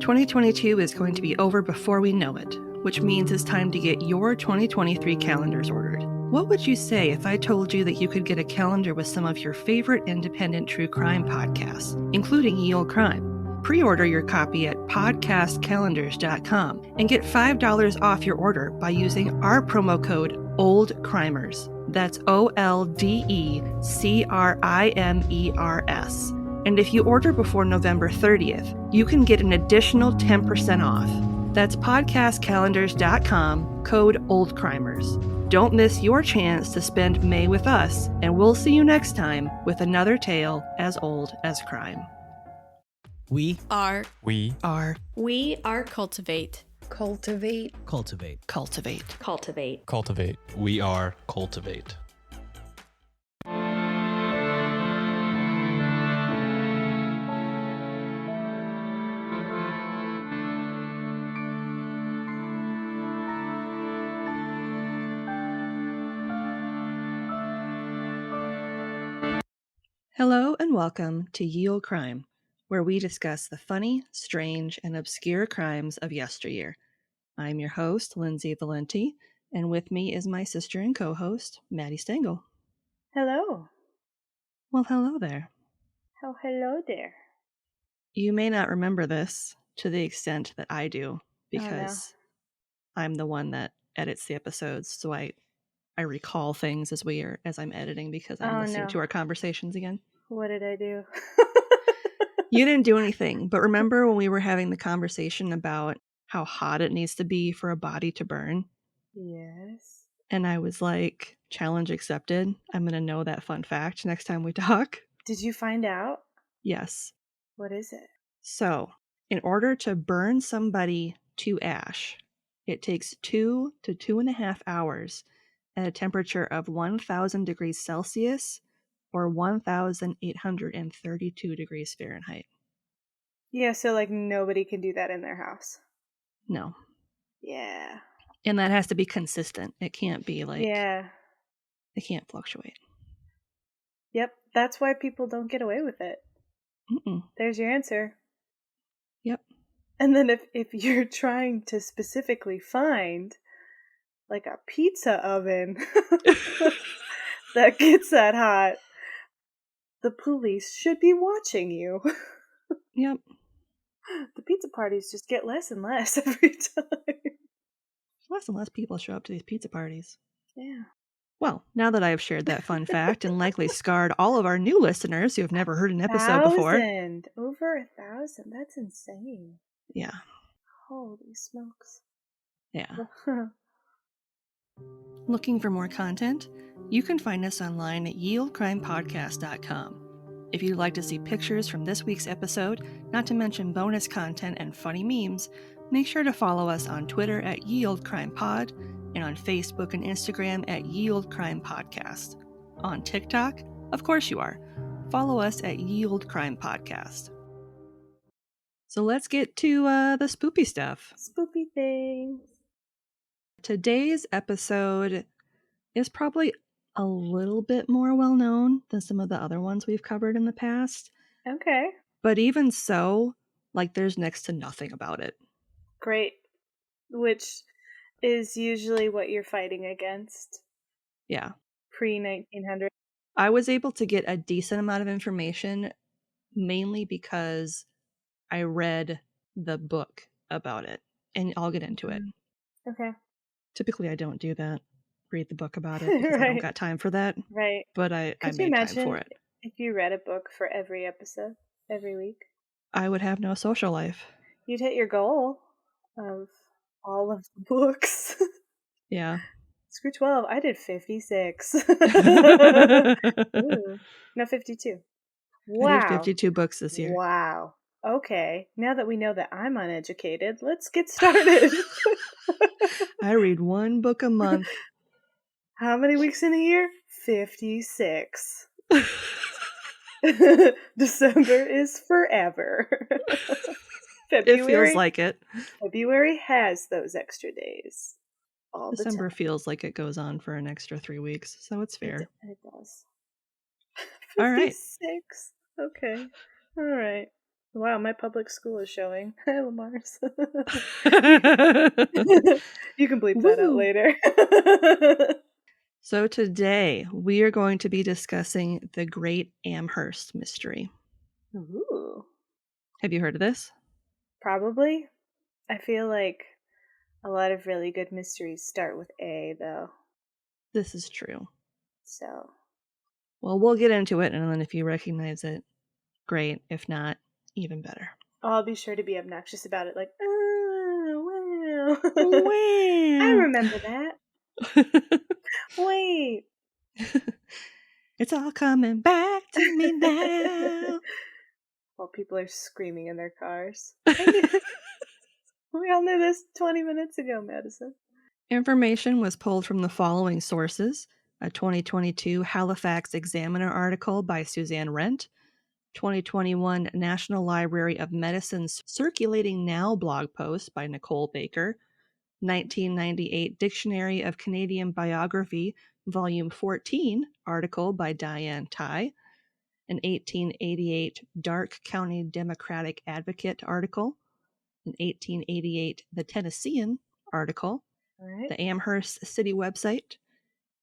2022 is going to be over before we know it, which means it's time to get your 2023 calendars ordered. What would you say if I told you that you could get a calendar with some of your favorite independent true crime podcasts, including Ye Olde Crime? Pre-order your copy at podcastcalendars.com and get $5 off your order by using our promo code OLDECRIMERS. That's OLDECRIMERS. And if you order before November 30th, you can get an additional 10% off. That's podcastcalendars.com, code OLDECRIMERS. Don't miss your chance to spend May with us, and we'll see you next time with another tale as old as crime. We are Cultivate. Cultivate. Cultivate. Cultivate. Cultivate. Cultivate. We are Cultivate. Hello and welcome to Ye Olde Crime, where we discuss the funny, strange, and obscure crimes of yesteryear. I'm your host, Lindsay Valenti, and with me is my sister and co-host, Maddie Stengel. Hello. Well, hello there. Oh, hello there. You may not remember this to the extent that I do, because I'm the one that edits the episodes, so I recall things as I'm editing because I'm listening to our conversations again. What did I do? You didn't do anything, but remember when we were having the conversation about how hot it needs to be for a body to burn? Yes. And I was like, challenge accepted. I'm going to know that fun fact next time we talk. Did you find out? Yes. What is it? So, in order to burn somebody to ash, it takes 2 to 2.5 hours at a temperature of 1,000 degrees Celsius or 1,832 degrees Fahrenheit. Yeah, so like nobody can do that in their house. No. Yeah. And that has to be consistent. It can't be like... Yeah. It can't fluctuate. Yep, that's why people don't get away with it. Mm-mm. There's your answer. Yep. And then if you're trying to specifically find like a pizza oven that gets that hot, the police should be watching you. Yep. The pizza parties just get less and less every time. Less and less people show up to these pizza parties. Yeah. Well, now that I have shared that fun fact and likely scarred all of our new listeners who have never heard an episode before. Over 1,000. That's insane. Yeah. Holy smokes. Yeah. Looking for more content? You can find us online at yeoldecrimepodcast.com. If you'd like to see pictures from this week's episode, not to mention bonus content and funny memes, make sure to follow us on Twitter at Ye Olde Crime Pod and on Facebook and Instagram at Ye Olde Crime Podcast. On TikTok? Of course you are. Follow us at Ye Olde Crime Podcast. So let's get to the spoopy stuff. Spoopy things. Today's episode is probably a little bit more well-known than some of the other ones we've covered in the past. Okay. But even so, like, there's next to nothing about it. Great. Which is usually what you're fighting against. Yeah. Pre-1900. I was able to get a decent amount of information, mainly because I read the book about it. And I'll get into it. Okay. Typically, I don't do that. Read the book about it because I don't got time for that. Right. But I made time for it. If you read a book for every episode, every week? I would have no social life. You'd hit your goal of all of the books. Yeah. Screw 12. I did 56. Ooh. No, 52. Wow. I did 52 books this year. Wow. Okay. Now that we know that I'm uneducated, let's get started. I read one book a month. How many weeks in a year? 56. December is forever. February, it feels like it. February has those extra days. All December the time. feels like it goes on for an extra 3 weeks, so it's fair. It does. 56. All right. Okay. All right. Wow, my public school is showing. Hi, Lamar's. You can bleep that out Woo! later. So today we are going to be discussing the Great Amherst Mystery. Ooh. Have you heard of this? Probably. I feel like a lot of really good mysteries start with A, though. This is true. So. Well, we'll get into it, and then if you recognize it, great. If not, even better. I'll be sure to be obnoxious about it, like, oh, wow. Wow. I remember that. Wait. It's all coming back to me now. While people are screaming in their cars. We all knew this 20 minutes ago, Madison. Information was pulled from the following sources: a 2022 Halifax Examiner article by Suzanne Rent, 2021 National Library of Medicine's Circulating Now blog post by Nicole Baker, 1998 Dictionary of Canadian Biography, Volume 14 article by Diane Ty, an 1888 Darke County Democratic Advocate article, an 1888 The Tennessean article, Right. the Amherst City website,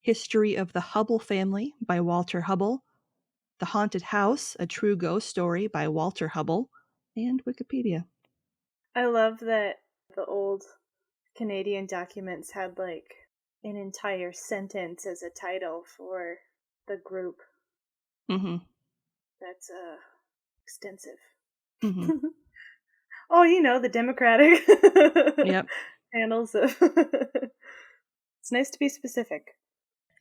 History of the Hubble Family by Walter Hubble, The Haunted House, A True Ghost Story by Walter Hubble, and Wikipedia. I love that the old Canadian documents had like an entire sentence as a title for the group. Mm-hmm. That's extensive. Mm-hmm. Oh, you know, the Democratic Yep. panels of It's nice to be specific.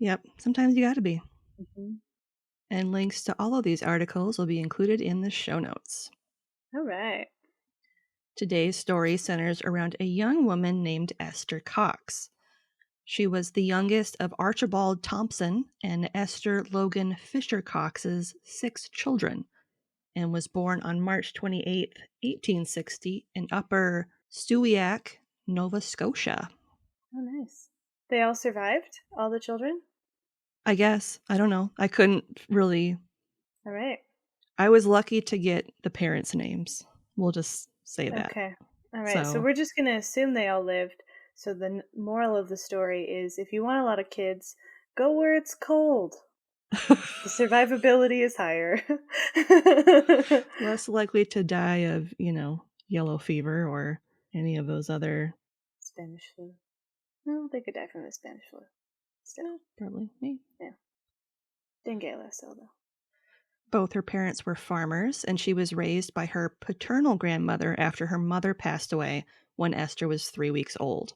Yep. Sometimes you gotta be. Mm-hmm. And links to all of these articles will be included in the show notes. All right. Today's story centers around a young woman named Esther Cox. She was the youngest of Archibald Thompson and Esther Logan Fisher Cox's 6 children, and was born on March 28, 1860, in Upper Stewiacke, Nova Scotia. Oh, nice. They all survived? All the children? I guess. I don't know. I couldn't really. All right. I was lucky to get the parents' names. We'll just say that. Okay. All right. So we're just going to assume they all lived. So the moral of the story is if you want a lot of kids, go where it's cold. The survivability is higher. Less likely to die of, yellow fever or any of those other... Spanish flu. No, they could die from the Spanish flu. Still. Probably me. Yeah. Dengue less so, though. Both her parents were farmers, and she was raised by her paternal grandmother after her mother passed away when Esther was 3 weeks old.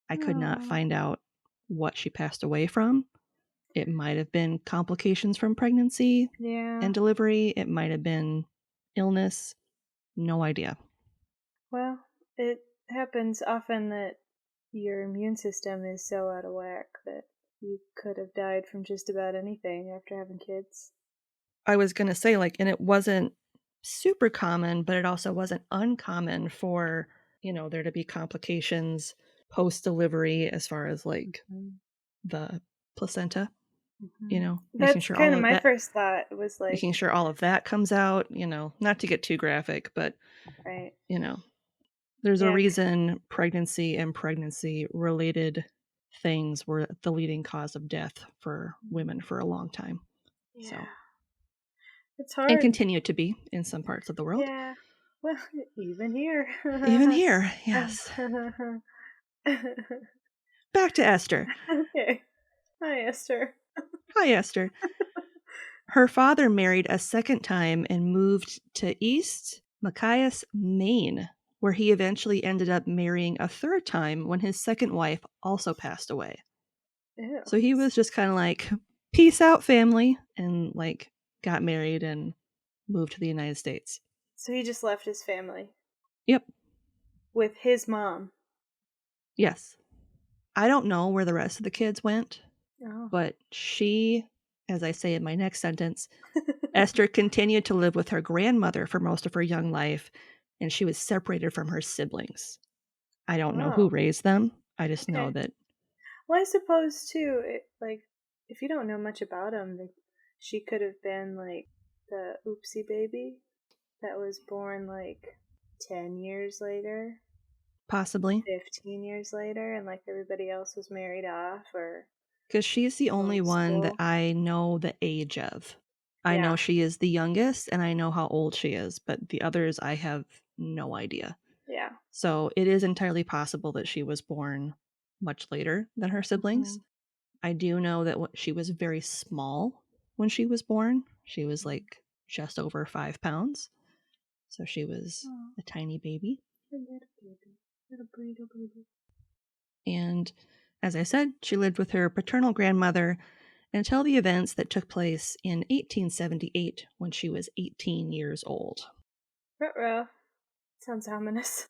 I could not find out what she passed away from. It might have been complications from pregnancy and delivery. It might have been illness. No idea. Well, it happens often that your immune system is so out of whack that you could have died from just about anything after having kids. I was going to say, and it wasn't super common, but it also wasn't uncommon for, there to be complications post-delivery as far as, the placenta, making That's sure kind all of of my that, first thought was making sure all of that comes out, not to get too graphic, but, right. There's a reason pregnancy and pregnancy-related things were the leading cause of death for women for a long time. Yeah. So. It's hard. And continue to be in some parts of the world. Yeah. Well, even here. Even here, yes. Back to Esther. Okay. Hi, Esther. Hi, Esther. Her father married a second time and moved to East Machias, Maine, where he eventually ended up marrying a third time when his second wife also passed away. Ew. So he was just kind of like, peace out, family, and got married and moved to the United States. So he just left his family? Yep. With his mom? Yes. I don't know where the rest of the kids went, but she, as I say in my next sentence, Esther continued to live with her grandmother for most of her young life, and she was separated from her siblings. I don't know who raised them. I just know that. Well, I suppose, too, if you don't know much about them, she could have been, the oopsie baby. that was born like 10 years later? Possibly. 15 years later, and like everybody else was married off or Because she's the only one that homeschooled? I know the age of. I know Yeah. she is the youngest and I know how old she is, but the others I have no idea. Yeah. So it is entirely possible that she was born much later than her siblings. Mhm. I do know that she was very small when she was born. She was like just over 5 pounds. So she was Oh, a tiny baby. a little baby. Little baby. And as I said, she lived with her paternal grandmother until the events that took place in 1878 when she was 18 years old. Ruh-roh. Sounds ominous.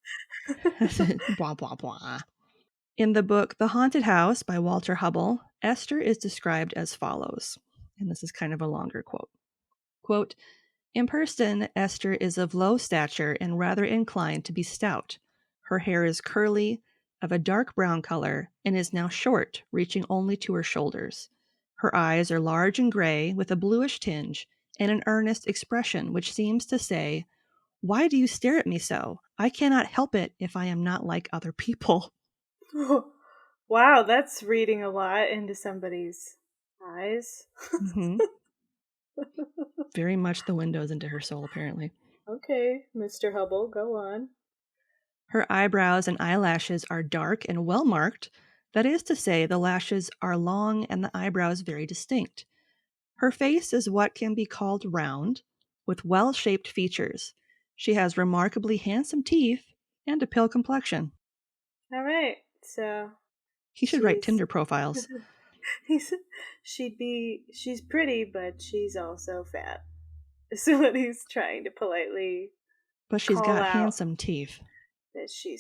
Blah, blah, blah. In the book The Haunted House by Walter Hubbell, Esther is described as follows. And this is kind of a longer quote. Quote, in person, Esther is of low stature and rather inclined to be stout. Her hair is curly, of a dark brown color, and is now short, reaching only to her shoulders. Her eyes are large and gray, with a bluish tinge, and an earnest expression which seems to say, why do you stare at me so? I cannot help it if I am not like other people. Wow, that's reading a lot into somebody's eyes. Mm-hmm. Very much the windows into her soul, apparently. Okay, Mr. Hubble, go on. Her eyebrows and eyelashes are dark and well marked. That is to say, the lashes are long and the eyebrows very distinct. Her face is what can be called round, with well-shaped features. She has remarkably handsome teeth and a pale complexion. All right, so He should write Tinder profiles. she's pretty, but she's also fat. Is what he's trying to politely But she's call got out. handsome teeth. That she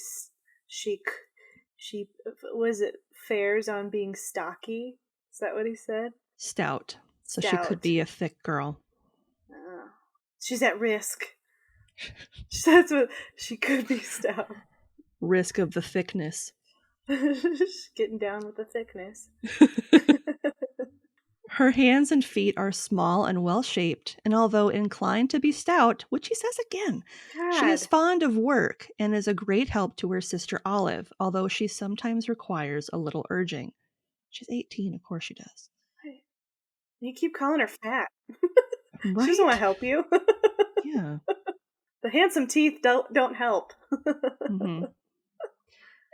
was it fares on being stocky? Is that what he said? Stout. So she Stout. could be a thick girl. She's at risk. That's what she could be stout. Risk of the thickness. Getting down with the thickness. Her hands and feet are small and well-shaped, and although inclined to be stout, which he says again, she is fond of work and is a great help to her sister Olive, although she sometimes requires a little urging. She's 18, of course she does. You keep calling her fat. Right? She doesn't want to help you. Yeah. The handsome teeth don't help. Mm-hmm.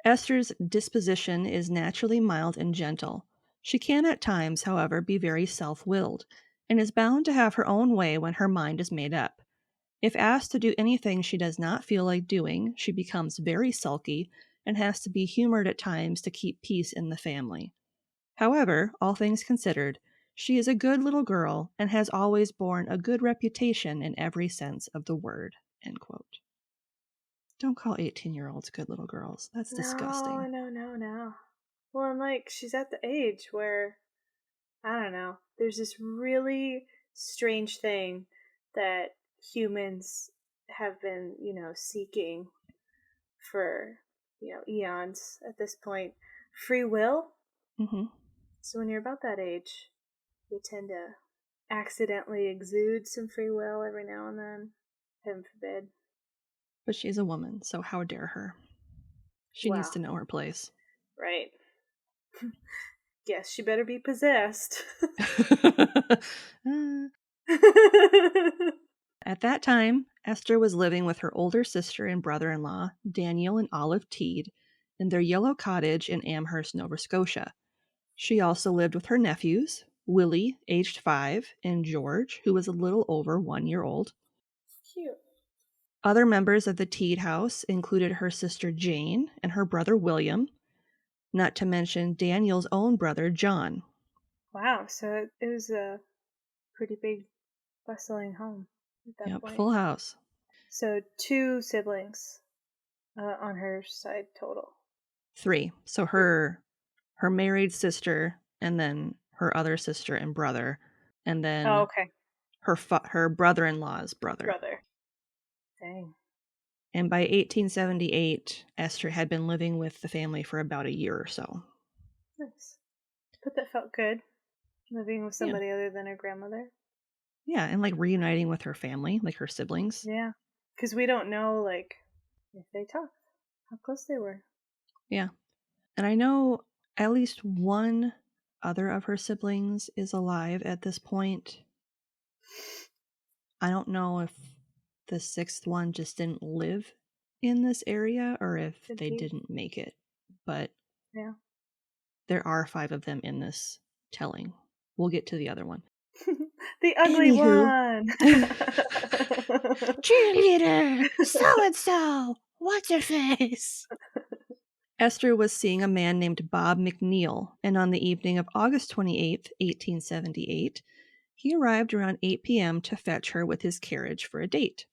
Esther's disposition is naturally mild and gentle. She can at times, however, be very self-willed, and is bound to have her own way when her mind is made up. If asked to do anything she does not feel like doing, she becomes very sulky and has to be humored at times to keep peace in the family. However, all things considered, she is a good little girl and has always borne a good reputation in every sense of the word. End quote. Don't call 18-year-olds good little girls. That's disgusting. No. Well, and like, she's at the age where, I don't know, there's this really strange thing that humans have been, seeking for, eons at this point. Free will. Mm-hmm. So when you're about that age, you tend to accidentally exude some free will every now and then. Heaven forbid. But she's a woman, so how dare her? She needs to know her place. Right. Yes, she better be possessed. At that time, Esther was living with her older sister and brother-in-law, Daniel and Olive Teed, in their yellow cottage in Amherst, Nova Scotia. She also lived with her nephews, Willie, aged 5, and George, who was a little over 1 year old. Cute. Other members of the Teed house included her sister Jane and her brother William, not to mention Daniel's own brother John. Wow, so it was a pretty big, bustling home at that point. Full house. So 2 siblings on her side total. 3. So her married sister, and then her other sister and brother, and then okay. her brother-in-law's brother. Dang. And by 1878, Esther had been living with the family for about a year or so. Nice. But that felt good, living with somebody other than her grandmother. Yeah, and like reuniting with her family, like her siblings. Yeah. Because we don't know, like, if they talked, how close they were. Yeah. And I know at least one other of her siblings is alive at this point. I don't know if the sixth one just didn't live in this area or if Could they be. didn't make it. But Yeah. there are 5 of them in this telling. We'll get to the other one. The ugly Anywho. one. Cheerleader! So-and-so! What's her face? Esther was seeing a man named Bob McNeil, and on the evening of August 28th, 1878, he arrived around 8 p.m. to fetch her with his carriage for a date.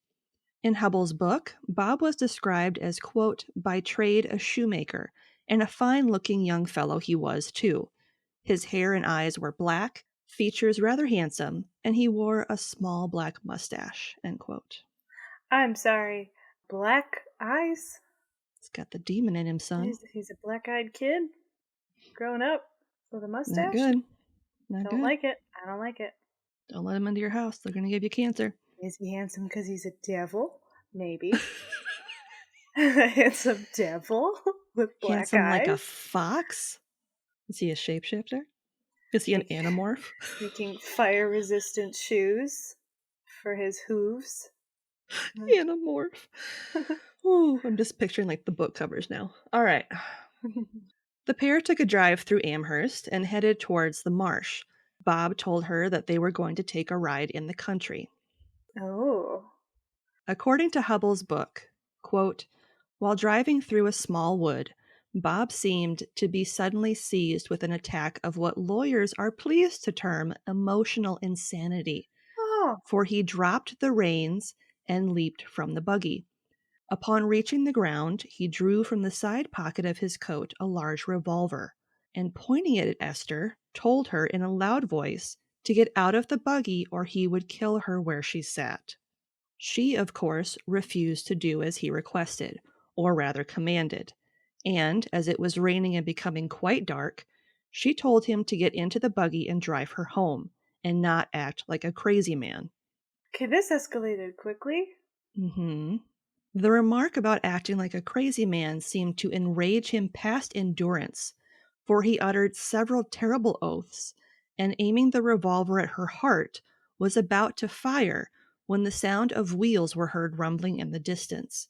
In Hubbell's book, Bob was described as, quote, by trade a shoemaker, and a fine-looking young fellow he was, too. His hair and eyes were black, features rather handsome, and he wore a small black mustache, end quote. I'm sorry. Black eyes? He's got the demon in him, son. He's a black-eyed kid growing up with a mustache? Not good. Not Don't good. like it. I don't like it. Don't let him into your house. They're going to give you cancer. Is he handsome because he's a devil? Maybe. A handsome devil with black Handsome eyes. like a fox? Is he a shapeshifter? Is he an animorph? Making fire-resistant shoes for his hooves. Animorph. Ooh, I'm just picturing like the book covers now. All right. The pair took a drive through Amherst and headed towards the marsh. Bob told her that they were going to take a ride in the country. Oh. According to Hubbell's book, quote, while driving through a small wood, Bob seemed to be suddenly seized with an attack of what lawyers are pleased to term emotional insanity, for he dropped the reins and leaped from the buggy. Upon reaching the ground, he drew from the side pocket of his coat a large revolver, and pointing it at Esther, told her in a loud voice to get out of the buggy or he would kill her where she sat. She, of course, refused to do as he requested, or rather commanded, and, as it was raining and becoming quite dark, she told him to get into the buggy and drive her home, and not act like a crazy man. Okay, this escalated quickly. Mm-hmm. The remark about acting like a crazy man seemed to enrage him past endurance, for he uttered several terrible oaths, and aiming the revolver at her heart, was about to fire when the sound of wheels were heard rumbling in the distance.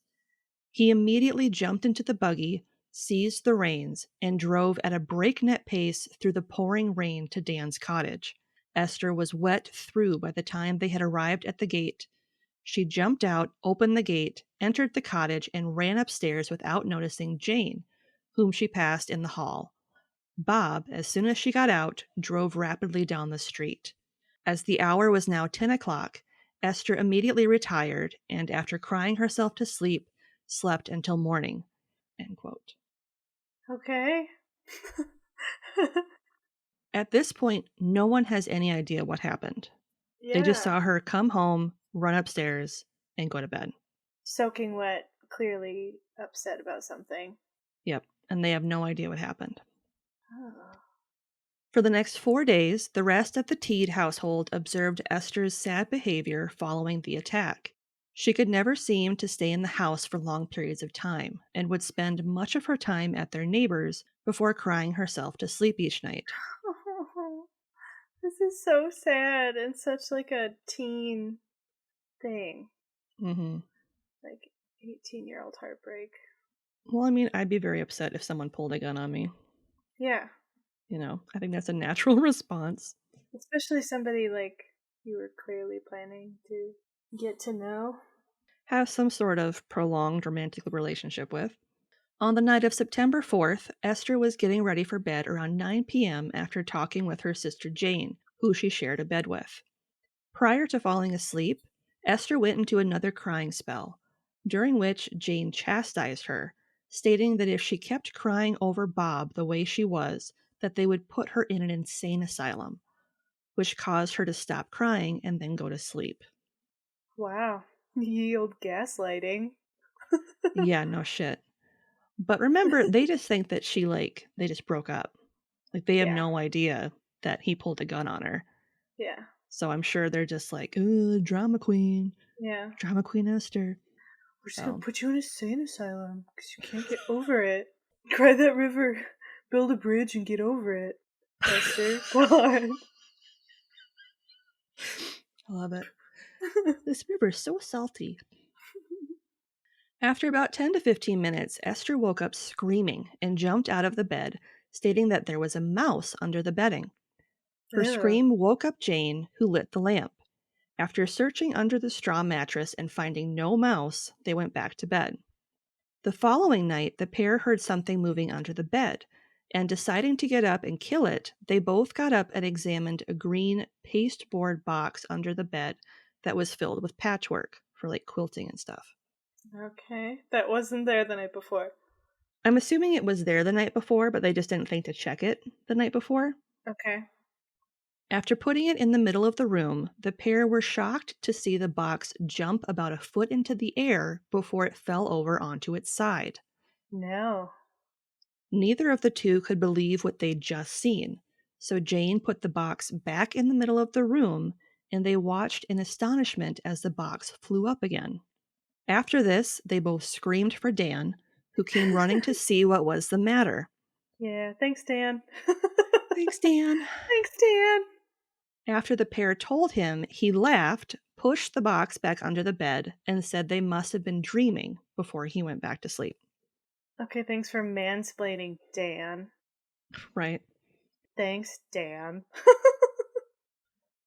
He immediately jumped into the buggy, seized the reins, and drove at a breakneck pace through the pouring rain to Dan's cottage. Esther was wet through by the time they had arrived at the gate. She jumped out, opened the gate, entered the cottage, and ran upstairs without noticing Jane, whom she passed in the hall. Bob, as soon as she got out, drove rapidly down the street. As the hour was now 10 o'clock, Esther immediately retired and, after crying herself to sleep, slept until morning. End quote. Okay. At this point, no one has any idea what happened. Yeah. They just saw her come home, run upstairs, and go to bed. Soaking wet, clearly upset about something. Yep, and they have no idea what happened. Oh. For the next 4 days, the rest of the Teed household observed Esther's sad behavior following the attack. She could never seem to stay in the house for long periods of time, and would spend much of her time at their neighbors before crying herself to sleep each night. This is so sad and such like a teen thing. Mm-hmm. Like 18-year-old heartbreak. Well, I mean, I'd be very upset if someone pulled a gun on me. Yeah. You know, I think that's a natural response. Especially somebody like you were clearly planning to get to know. Have some sort of prolonged romantic relationship with. On the night of September 4th, Esther was getting ready for bed around 9 p.m. after talking with her sister Jane, who she shared a bed with. Prior to falling asleep, Esther went into another crying spell, during which Jane chastised her, stating that if she kept crying over Bob the way she was, that they would put her in an insane asylum, which caused her to stop crying and then go to sleep. Wow. Ye old gaslighting. Yeah, no shit. But remember, they just think that they just broke up. Like, they have no idea that he pulled a gun on her. Yeah. So I'm sure they're just like, ooh, drama queen. Yeah. Drama queen Esther. We're just going to put you in a insane asylum because you can't get over it. Cry that river, build a bridge, and get over it. Esther, go on. I love it. This river's so salty. After about 10 to 15 minutes, Esther woke up screaming and jumped out of the bed, stating that there was a mouse under the bedding. Her scream woke up Jane, who lit the lamp. After searching under the straw mattress and finding no mouse, they went back to bed. The following night, the pair heard something moving under the bed, and deciding to get up and kill it, they both got up and examined a green pasteboard box under the bed that was filled with patchwork for like quilting and stuff. Okay, that wasn't there the night before. I'm assuming it was there the night before, but they just didn't think to check it the night before. Okay. After putting it in the middle of the room, the pair were shocked to see the box jump about a foot into the air before it fell over onto its side. No. Neither of the two could believe what they'd just seen, so Jane put the box back in the middle of the room, and they watched in astonishment as the box flew up again. After this, they both screamed for Dan, who came running to see what was the matter. Yeah, thanks, Dan. Thanks, Dan. Thanks, Dan. After the pair told him, he laughed, pushed the box back under the bed, and said they must have been dreaming before he went back to sleep. Okay, thanks for mansplaining, Dan. Right. Thanks, Dan.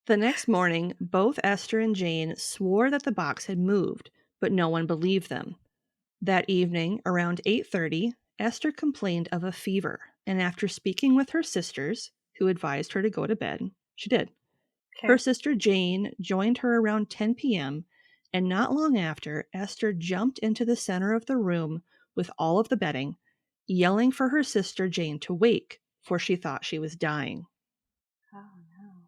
The next morning, both Esther and Jane swore that the box had moved, but no one believed them. That evening, around 8:30, Esther complained of a fever, and after speaking with her sisters, who advised her to go to bed, she did. Okay. Her sister Jane joined her around 10 p.m., and not long after, Esther jumped into the center of the room with all of the bedding, yelling for her sister Jane to wake, for she thought she was dying. Oh, no.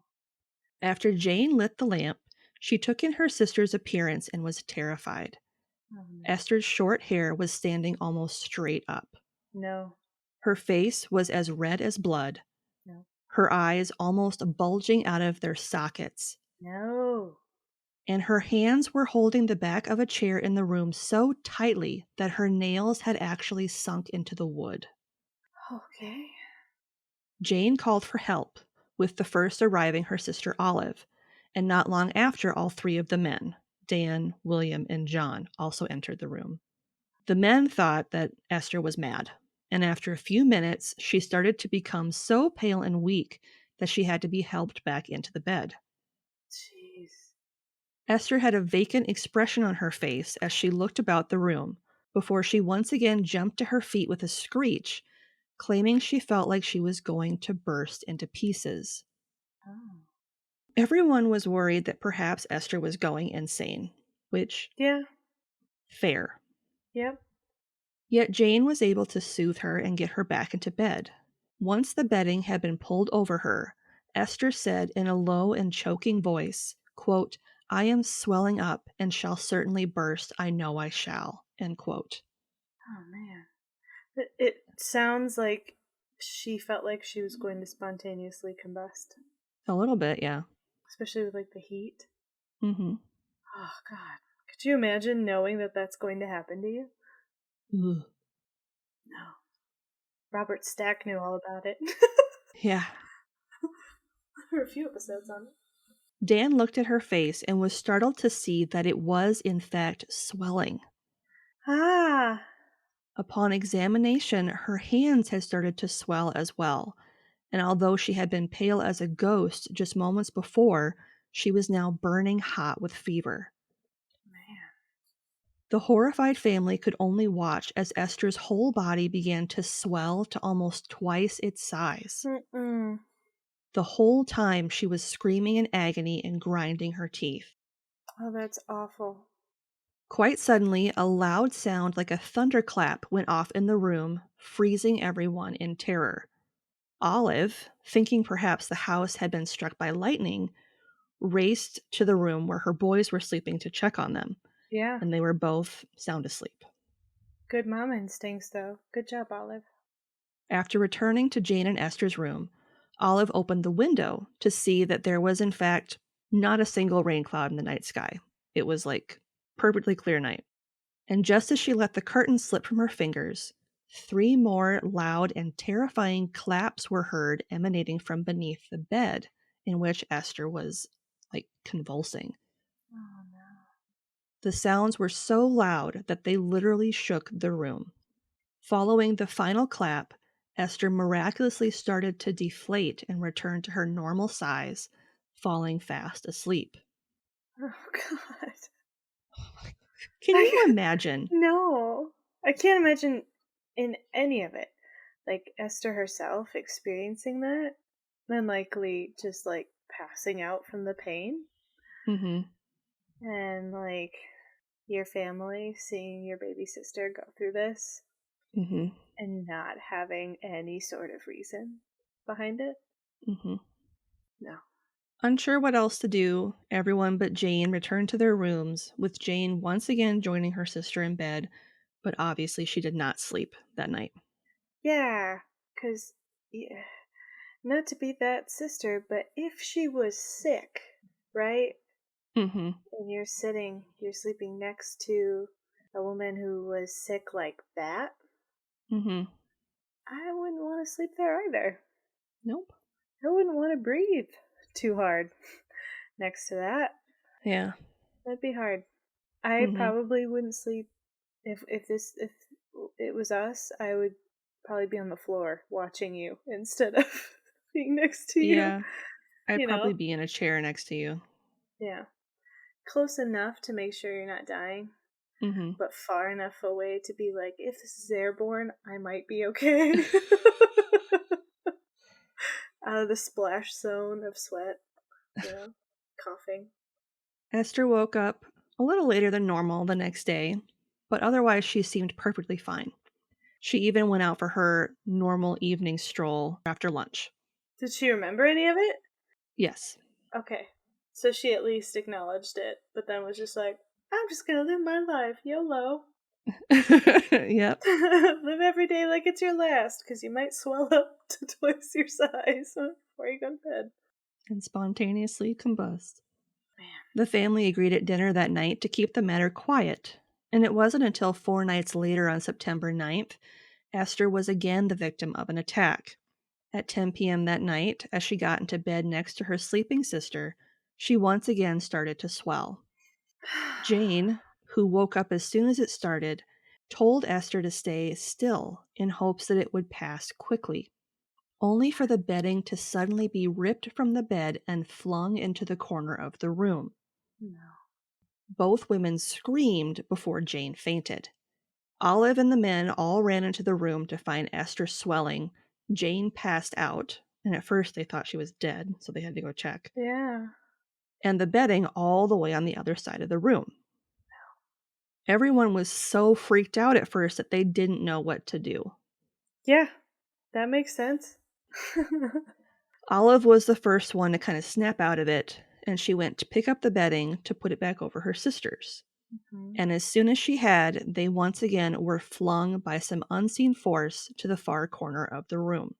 After Jane lit the lamp, she took in her sister's appearance and was terrified. Oh, no. Esther's short hair was standing almost straight up. No. Her face was as red as blood. No. Her eyes almost bulging out of their sockets. No. And her hands were holding the back of a chair in the room so tightly that her nails had actually sunk into the wood. Okay. Jane called for help, with the first arriving her sister Olive, and not long after all three of the men, Dan, William, and John, also entered the room. The men thought that Esther was mad, and after a few minutes, she started to become so pale and weak that she had to be helped back into the bed. Jeez. Esther had a vacant expression on her face as she looked about the room, before she once again jumped to her feet with a screech, claiming she felt like she was going to burst into pieces. Oh. Everyone was worried that perhaps Esther was going insane, which... Yeah. Fair. Yep. Yet Jane was able to soothe her and get her back into bed. Once the bedding had been pulled over her, Esther said in a low and choking voice, quote, "I am swelling up and shall certainly burst, I know I shall," end quote. Oh, man. It sounds like she felt like she was going to spontaneously combust. A little bit, yeah. Especially with, like, the heat. Mm-hmm. Oh, God. Could you imagine knowing that that's going to happen to you? Ugh. No. Robert Stack knew all about it. Yeah. There were a few episodes on it. Dan looked at her face and was startled to see that it was, in fact, swelling. Ah. Upon examination, her hands had started to swell as well, and although she had been pale as a ghost just moments before, she was now burning hot with fever. Man. The horrified family could only watch as Esther's whole body began to swell to almost twice its size. Mm-mm. The whole time she was screaming in agony and grinding her teeth. Oh, that's awful. Quite suddenly, a loud sound like a thunderclap went off in the room, freezing everyone in terror. Olive, thinking perhaps the house had been struck by lightning, raced to the room where her boys were sleeping to check on them. Yeah. And they were both sound asleep. Good mom instincts, though. Good job, Olive. After returning to Jane and Esther's room, Olive opened the window to see that there was, in fact, not a single rain cloud in the night sky. It was like perfectly clear night. And just as she let the curtain slip from her fingers, 3 more loud and terrifying claps were heard emanating from beneath the bed in which Esther was, convulsing. Oh, no. The sounds were so loud that they literally shook the room. Following the final clap, Esther miraculously started to deflate and return to her normal size, falling fast asleep. Oh, God. Can you imagine? No. I can't imagine in any of it. Like, Esther herself experiencing that, and likely just, passing out from the pain. Mm-hmm. And, your family seeing your baby sister go through this Mm-hmm. and not having any sort of reason behind it. Mm-hmm. No. Unsure what else to do, everyone but Jane returned to their rooms, with Jane once again joining her sister in bed, but obviously she did not sleep that night. Yeah, because, not to be that sister, but if she was sick, right? Mm-hmm. And you're sleeping next to a woman who was sick like that, Mm-hmm. I wouldn't want to sleep there either. Nope. I wouldn't want to breathe too hard next to that. Yeah. That'd be hard. I Mm-hmm. probably wouldn't sleep if it was us. I would probably be on the floor watching you instead of being next to you. Yeah. I'd You probably know? be in a chair next to you. Yeah. Close enough to make sure you're not dying, Mm-hmm. but far enough away to be like, if this is airborne, I might be okay. Out of the splash zone of sweat, coughing. Esther woke up a little later than normal the next day, but otherwise she seemed perfectly fine. She even went out for her normal evening stroll after lunch. Did she remember any of it? Yes. Okay. So she at least acknowledged it, but then was just like, I'm just gonna live my life, YOLO. Yep. Live every day like it's your last, because you might swell up to twice your size before you go to bed. And spontaneously combust. Man. The family agreed at dinner that night to keep the matter quiet, and it wasn't until 4 nights later on September 9th, Esther was again the victim of an attack. At 10 p.m. that night, as she got into bed next to her sleeping sister, she once again started to swell. Jane, who woke up as soon as it started, told Esther to stay still in hopes that it would pass quickly, only for the bedding to suddenly be ripped from the bed and flung into the corner of the room. No. Both women screamed before Jane fainted. Olive and the men all ran into the room to find Esther swelling. Jane passed out, and at first they thought she was dead, so they had to go check. Yeah. And the bedding all the way on the other side of the room. Everyone was so freaked out at first that they didn't know what to do. Yeah, that makes sense. Olive was the first one to kind of snap out of it, and she went to pick up the bedding to put it back over her sisters. Mm-hmm. And as soon as she had, they once again were flung by some unseen force to the far corner of the room.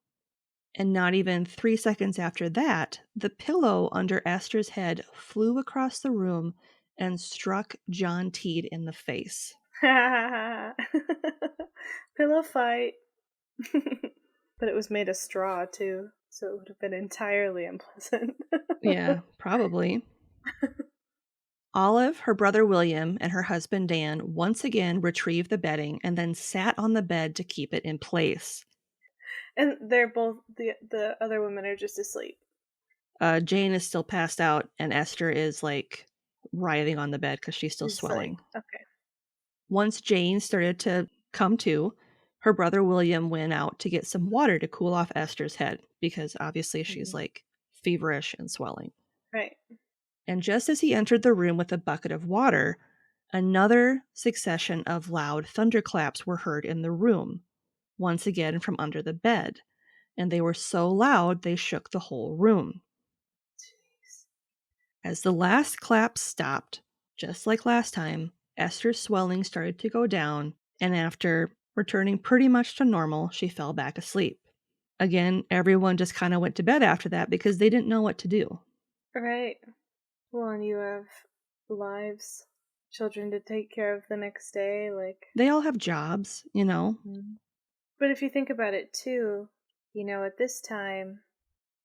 And not even 3 seconds after that, the pillow under Esther's head flew across the room and struck John Teed in the face. Pillow fight. But it was made of straw, too, so it would have been entirely unpleasant. Yeah, probably. Olive, her brother William, and her husband Dan once again retrieved the bedding and then sat on the bed to keep it in place. And they're both, the other women are just asleep. Jane is still passed out, and Esther is writhing on the bed because she's still swelling. Okay. Once Jane started to come to, her brother William went out to get some water to cool off Esther's head because obviously she's feverish and swelling. Right. And just as he entered the room with a bucket of water, another succession of loud thunderclaps were heard in the room, once again from under the bed, and they were so loud they shook the whole room. Jeez. As the last clap stopped, just like last time, Esther's swelling started to go down, and after returning pretty much to normal, she fell back asleep. Again, everyone just kind of went to bed after that because they didn't know what to do. Right. Well, and you have lives children to take care of the next day. They all have jobs, you know? Mhm. But if you think about it too, at this time,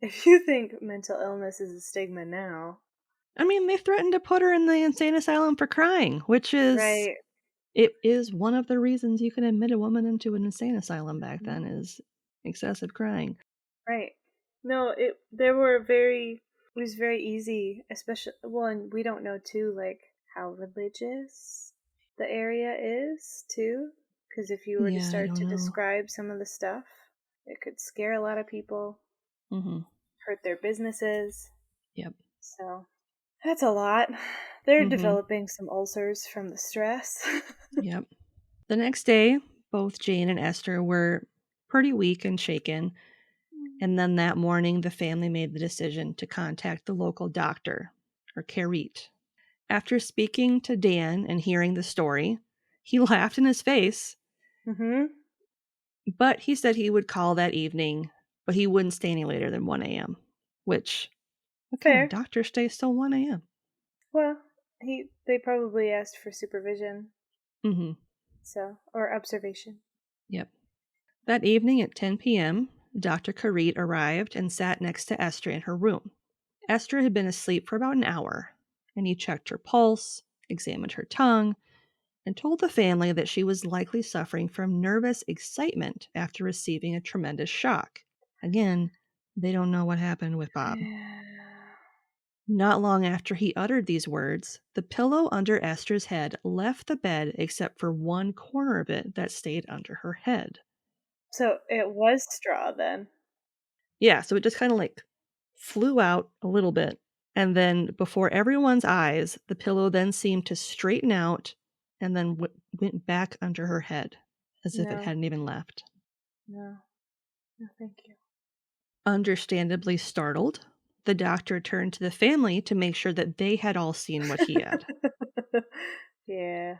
if you think mental illness is a stigma now, I mean, they threatened to put her in the insane asylum for crying, which is... right? It is one of the reasons you can admit a woman into an insane asylum back then is excessive crying. Right. No, it was very easy, especially, well, and we don't know too, how religious the area is too, because if you were to Yeah, I start don't to know. describe some of the stuff, it could scare a lot of people, hurt their businesses. Yep. So that's a lot. They're developing some ulcers from the stress. Yep. The next day, both Jane and Esther were pretty weak and shaken. And then that morning, the family made the decision to contact the local doctor, or Carit. After speaking to Dan and hearing the story, he laughed in his face. But he said he would call that evening, but he wouldn't stay any later than 1 a.m., which, what kind of doctor stays till 1 a.m.? Well, they probably asked for supervision. So, or observation. Yep. That evening at 10 p.m., Dr. Carit arrived and sat next to Esther in her room. Esther had been asleep for about an hour, and he checked her pulse, examined her tongue, and told the family that she was likely suffering from nervous excitement after receiving a tremendous shock. Again, they don't know what happened with Bob. Not long after he uttered these words, the pillow under Esther's head left the bed except for one corner of it that stayed under her head. So it was straw then. Yeah, so it just kind of flew out a little bit. And then before everyone's eyes, the pillow then seemed to straighten out and then went back under her head as if it hadn't even left. No, thank you. Understandably startled, the doctor turned to the family to make sure that they had all seen what he had. Yeah.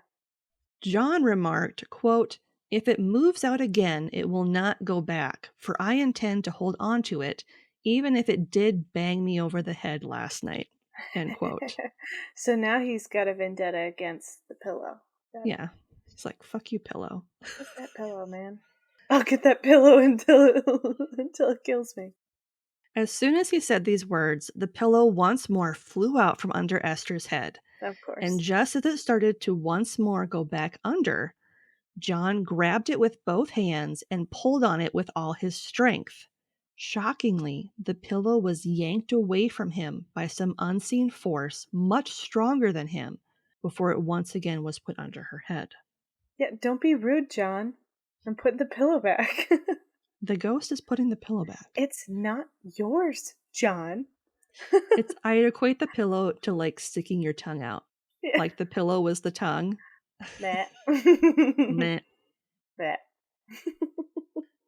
John remarked, quote, "If it moves out again, it will not go back, for I intend to hold on to it, even if it did bang me over the head last night." End quote. So now he's got a vendetta against the pillow. Yeah. He's like, fuck you, pillow. Fuck that pillow, man. I'll get that pillow until it kills me. As soon as he said these words, the pillow once more flew out from under Esther's head. Of course. And just as it started to once more go back under, John grabbed it with both hands and pulled on it with all his strength. Shockingly, the pillow was yanked away from him by some unseen force much stronger than him before it once again was put under her head. Yeah, don't be rude, John. I'm putting the pillow back. The ghost is putting the pillow back. It's not yours, John. I'd equate the pillow to sticking your tongue out. Yeah. Like the pillow was the tongue. Meh. Meh. Meh.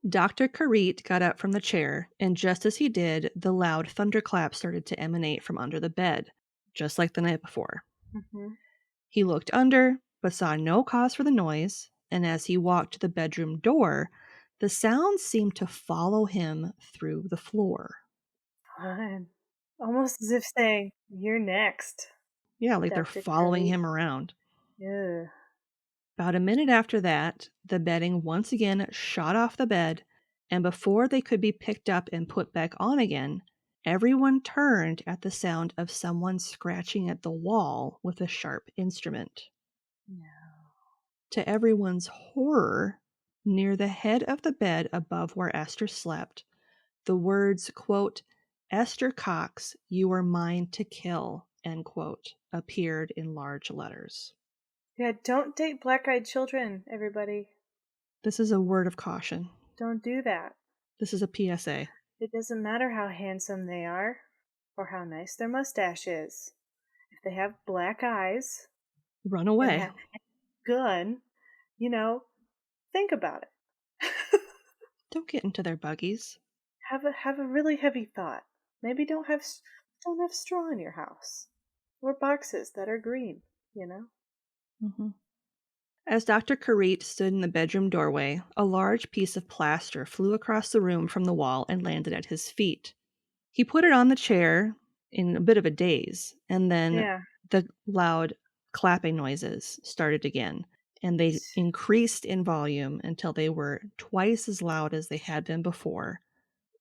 Dr. Carit got up from the chair, and just as he did, the loud thunderclap started to emanate from under the bed, just like the night before. He looked under, but saw no cause for the noise, and as he walked to the bedroom door, the sounds seemed to follow him through the floor. Fun. Almost as if saying, "You're next." Yeah, like Dr. they're following him around. Yeah. About a minute after that, the bedding once again shot off the bed, and before they could be picked up and put back on again, everyone turned at the sound of someone scratching at the wall with a sharp instrument. No. To everyone's horror, near the head of the bed above where Esther slept, the words, quote, "Esther Cox, you are mine to kill," end quote, appeared in large letters. Yeah, don't date black-eyed children, everybody. This is a word of caution. Don't do that. This is a PSA. It doesn't matter how handsome they are or how nice their mustache is. If they have black eyes, run away. And have a gun, think about it. Don't get into their buggies. Have a really heavy thought. Maybe don't have straw in your house or boxes that are green. As Dr. Carit stood in the bedroom doorway, a large piece of plaster flew across the room from the wall and landed at his feet. He put it on the chair in a bit of a daze, and then the loud clapping noises started again, and they increased in volume until they were twice as loud as they had been before.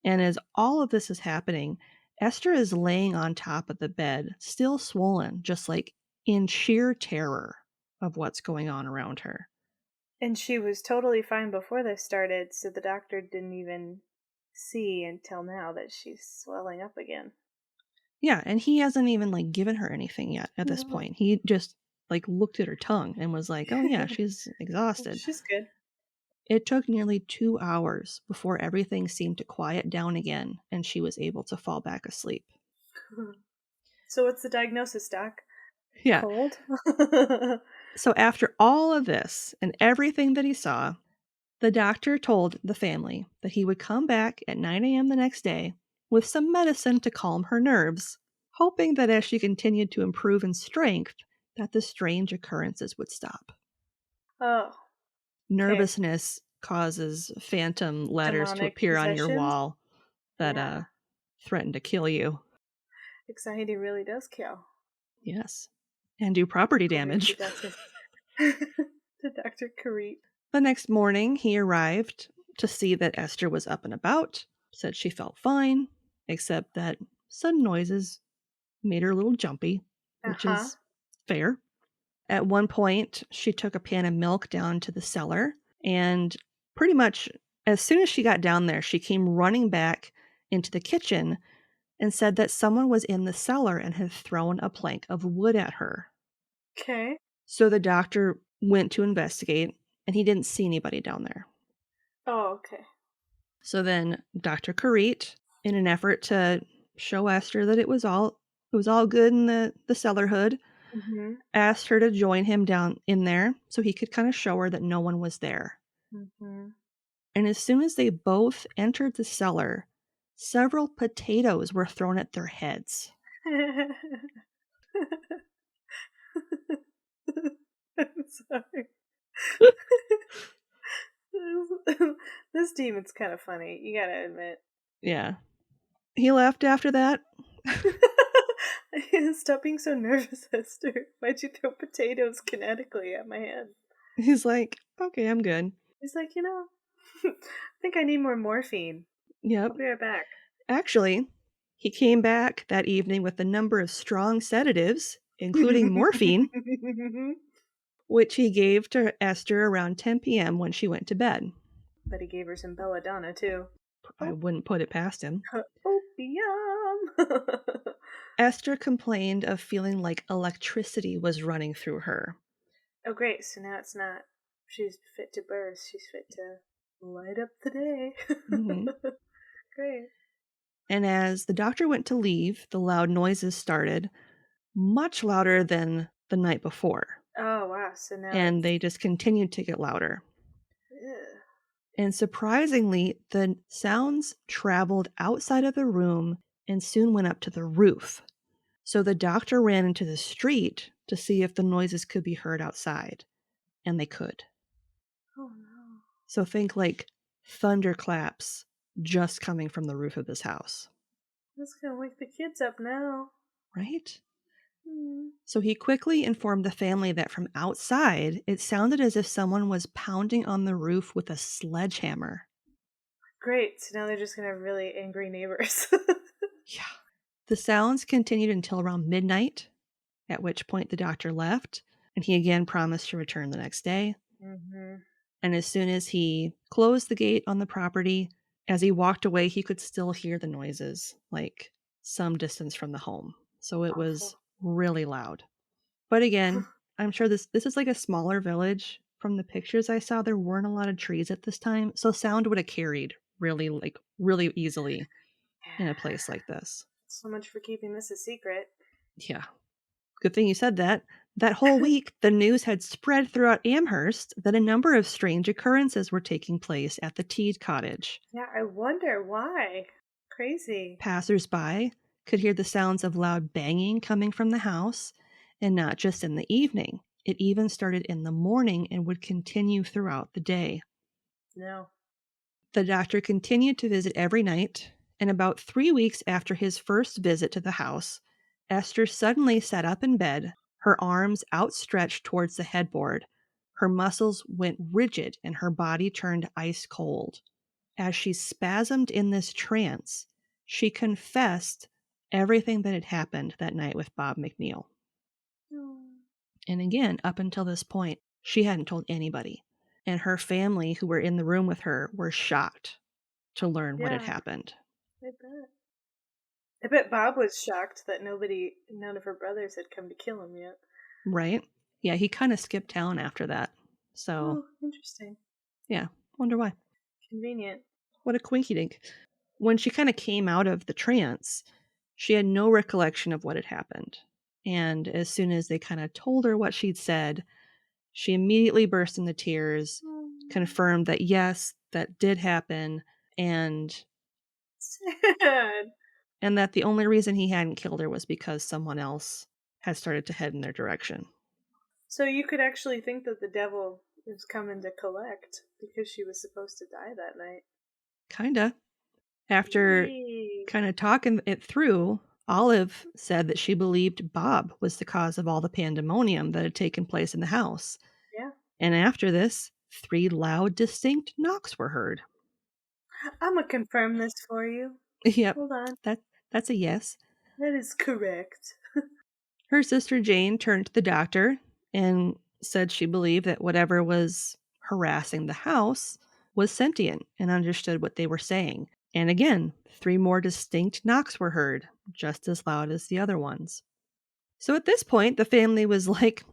And as all of this is happening, Esther is laying on top of the bed, still swollen, just like in sheer terror of what's going on around her. And she was totally fine before this started, so the doctor didn't even see until now that she's swelling up again. Yeah, and he hasn't even like given her anything yet at this point. He just like looked at her tongue and was like, "Oh yeah, she's exhausted." She's good. It took nearly 2 hours before everything seemed to quiet down again and she was able to fall back asleep. So what's the diagnosis, Doc? Yeah. Cold? So after all of this and everything that he saw, the doctor told the family that he would come back at 9 a.m. the next day with some medicine to calm her nerves, hoping that as she continued to improve in strength, that the strange occurrences would stop. Oh. Nervousness causes phantom letters to Demonic appear on your possessions? wall that threaten to kill you. Anxiety really does kill. Yes. And do property damage. To Dr. Kareet. The next morning, he arrived to see that Esther was up and about, said she felt fine, except that sudden noises made her a little jumpy, which is fair. At one point, she took a pan of milk down to the cellar, and pretty much as soon as she got down there, she came running back into the kitchen and said that someone was in the cellar and had thrown a plank of wood at her. Okay. So the doctor went to investigate, and he didn't see anybody down there. Oh, okay. So then Dr. Kareet, in an effort to show Esther that it was all good in the cellar hood, asked her to join him down in there so he could kind of show her that no one was there. And as soon as they both entered the cellar, several potatoes were thrown at their heads. I'm sorry. This demon's kind of funny, you gotta admit. Yeah. He left after that. Stop being so nervous, Esther. Why'd you throw potatoes kinetically at my head? He's like, okay, I'm good. He's like, I think I need more morphine. Yep. I'll be right back. Actually, he came back that evening with a number of strong sedatives, including morphine, which he gave to Esther around 10 p.m. when she went to bed. But he gave her some belladonna, too. I wouldn't put it past him. Opium! Esther complained of feeling like electricity was running through her. Oh, great. So now it's not she's fit to burst. She's fit to light up the day. Great. And as the doctor went to leave, the loud noises started, much louder than the night before. Oh, wow. So now and they just continued to get louder. Ew. And surprisingly, the sounds traveled outside of the room and soon went up to the roof. So the doctor ran into the street to see if the noises could be heard outside. And they could. Oh, no. So think like thunderclaps just coming from the roof of this house. That's going to wake the kids up now. Right? So he quickly informed the family that from outside, it sounded as if someone was pounding on the roof with a sledgehammer. Great. So now they're just going to have really angry neighbors. Yeah. The sounds continued until around midnight, at which point the doctor left, and he again promised to return the next day. And as soon as he closed the gate on the property, as he walked away, he could still hear the noises, like some distance from the home. So it was really loud. But again, I'm sure this is like a smaller village. From the pictures I saw, there weren't a lot of trees at this time, so sound would have carried really easily in a place like this. So much for keeping this a secret. Yeah. Good thing you said that. That whole week, the news had spread throughout Amherst that a number of strange occurrences were taking place at the Teed cottage. Yeah, I wonder why. Crazy. Passers-by could hear the sounds of loud banging coming from the house, and not just in the evening. It even started in the morning and would continue throughout the day. No. The doctor continued to visit every night, and about 3 weeks after his first visit to the house, Esther suddenly sat up in bed her arms outstretched towards the headboard. Her muscles went rigid and her body turned ice cold. As she spasmed in this trance, she confessed everything that had happened that night with Bob McNeil. And again, up until this point, she hadn't told anybody. And her family, who were in the room with her, were shocked to learn what had happened. I bet Bob was shocked that none of her brothers had come to kill him yet. Right? Yeah, he kind of skipped town after that. So, interesting. Yeah, wonder why. Convenient. What a quinky dink. When she kind of came out of the trance, she had no recollection of what had happened. And as soon as they kind of told her what she'd said, she immediately burst into tears, confirmed that yes, that did happen, and sad. And that the only reason he hadn't killed her was because someone else had started to head in their direction. So you could actually think that the devil is coming to collect because she was supposed to die that night. Kinda. After kind of talking it through, Olive said that she believed Bob was the cause of all the pandemonium that had taken place in the house. Yeah. And after this, 3 loud, distinct knocks were heard. I'm going to confirm this for you. Yep. Hold on. That's a yes. That is correct. Her sister Jane turned to the doctor and said she believed that whatever was harassing the house was sentient and understood what they were saying. And again, 3 more distinct knocks were heard, just as loud as the other ones. So at this point, the family was like,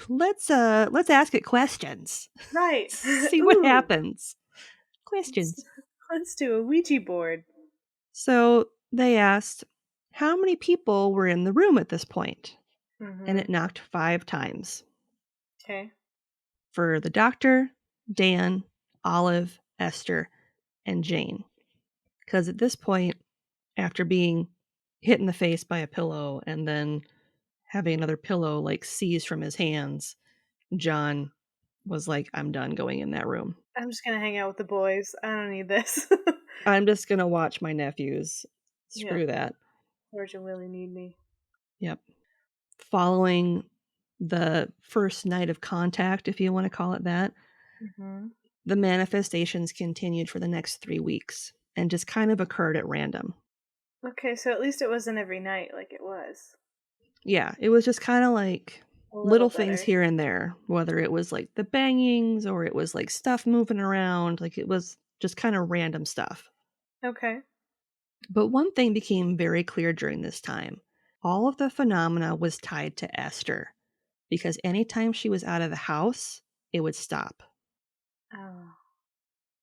let's ask it questions. Right. See what happens. Questions. Let's do a Ouija board. So they asked, how many people were in the room at this point? Mm-hmm. And it knocked 5 times. Okay. For the doctor, Dan, Olive, Esther, and Jane. Because at this point, after being hit in the face by a pillow and then having another pillow like seized from his hands, John was like, I'm done going in that room. I'm just going to hang out with the boys. I don't need this. I'm just going to watch my nephews. Screw that. George and Willie need me. Yep. Following the first night of contact, if you want to call it that, the manifestations continued for the next 3 weeks and just kind of occurred at random. Okay, so at least it wasn't every night like it was. Yeah, it was just kind of like little things here and there, whether it was like the bangings or it was like stuff moving around, like it was just kind of random stuff. Okay. But one thing became very clear during this time. All of the phenomena was tied to Esther, because anytime she was out of the house, it would stop. Oh.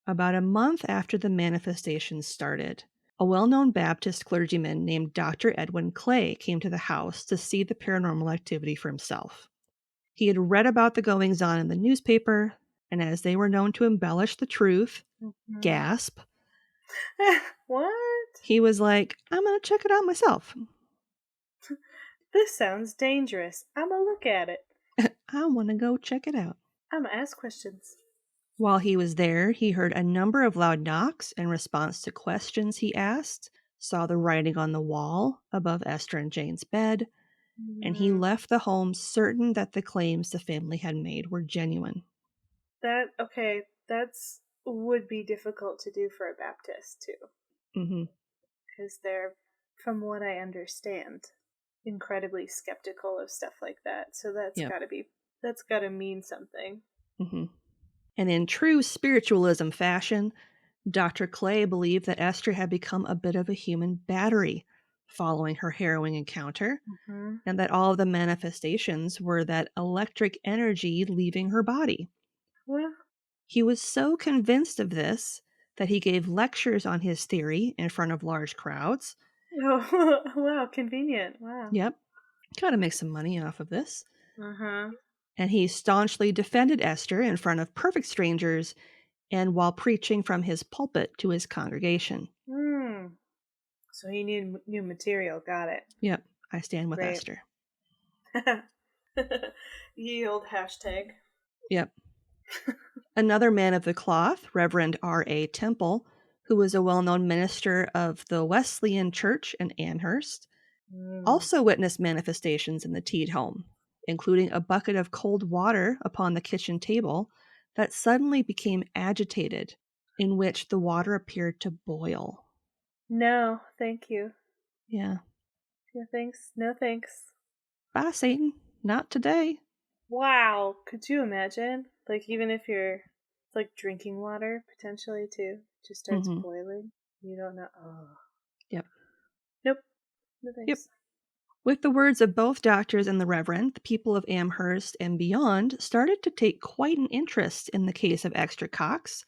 About a month after the manifestations started, a well-known Baptist clergyman named Dr. Edwin Clay came to the house to see the paranormal activity for himself. He had read about the goings-on in the newspaper, and as they were known to embellish the truth, gasp, what? He was like, I'm going to check it out myself. This sounds dangerous. I'm going to look at it. I want to go check it out. I'm going to ask questions. While he was there, he heard a number of loud knocks in response to questions he asked, saw the writing on the wall above Esther and Jane's bed, and he left the home certain that the claims the family had made were genuine. That's would be difficult to do for a Baptist, too. Mm-hmm. Because they're, from what I understand, incredibly skeptical of stuff like that. So that's gotta mean something. Mm-hmm. And in true spiritualism fashion, Dr. Clay believed that Esther had become a bit of a human battery following her harrowing encounter, and that all of the manifestations were that electric energy leaving her body. Well, he was so convinced of this that he gave lectures on his theory in front of large crowds. Oh, wow, convenient. Wow. Yep. Gotta make some money off of this. Uh-huh. And he staunchly defended Esther in front of perfect strangers and while preaching from his pulpit to his congregation. So he needed new material. Got it. Yep. I stand with Esther. Yield hashtag. Yep. Another man of the cloth, Reverend R.A. Temple, who was a well-known minister of the Wesleyan Church in Amherst, also witnessed manifestations in the Teed home. including a bucket of cold water upon the kitchen table that suddenly became agitated, in which the water appeared to boil. No, thank you. Yeah. Yeah, thanks. No thanks. Bye, Satan. Not today. Wow. Could you imagine? Like, even if it's like drinking water, potentially, too, just starts boiling. You don't know. Oh. Yep. Nope. No thanks. Yep. With the words of both doctors and the Reverend, the people of Amherst and beyond started to take quite an interest in the case of Extra Cox,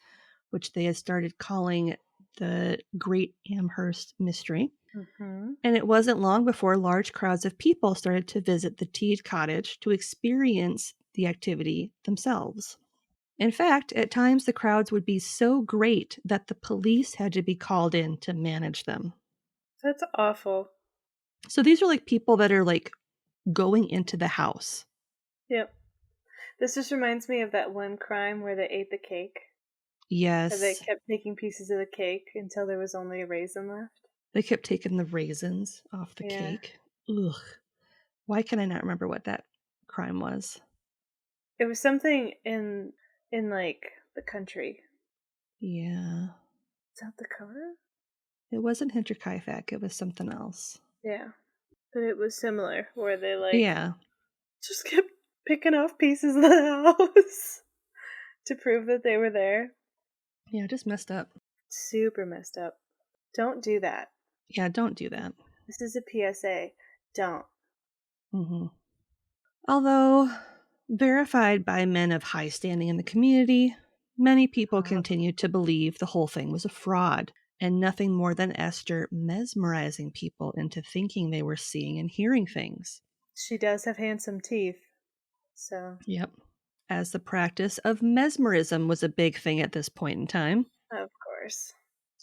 which they had started calling the Great Amherst Mystery. Mm-hmm. And it wasn't long before large crowds of people started to visit the Teed cottage to experience the activity themselves. In fact, at times the crowds would be so great that the police had to be called in to manage them. That's awful. So these are like people that are like going into the house. Yep. This just reminds me of that one crime where they ate the cake. Yes. And they kept taking pieces of the cake until there was only a raisin left. They kept taking the raisins off the cake. Ugh. Why can I not remember what that crime was? It was something in like the country. Yeah. South Dakota? It wasn't Hinterkaifeck. It was something else. Yeah. But it was similar, where they just kept picking off pieces of the house to prove that they were there. Yeah, just messed up. Super messed up. Don't do that. Yeah, don't do that. This is a PSA. Don't. Mm-hmm. Although verified by men of high standing in the community, many people continued to believe the whole thing was a fraud and nothing more than Esther mesmerizing people into thinking they were seeing and hearing things. She does have handsome teeth, so. Yep. As the practice of mesmerism was a big thing at this point in time. Of course.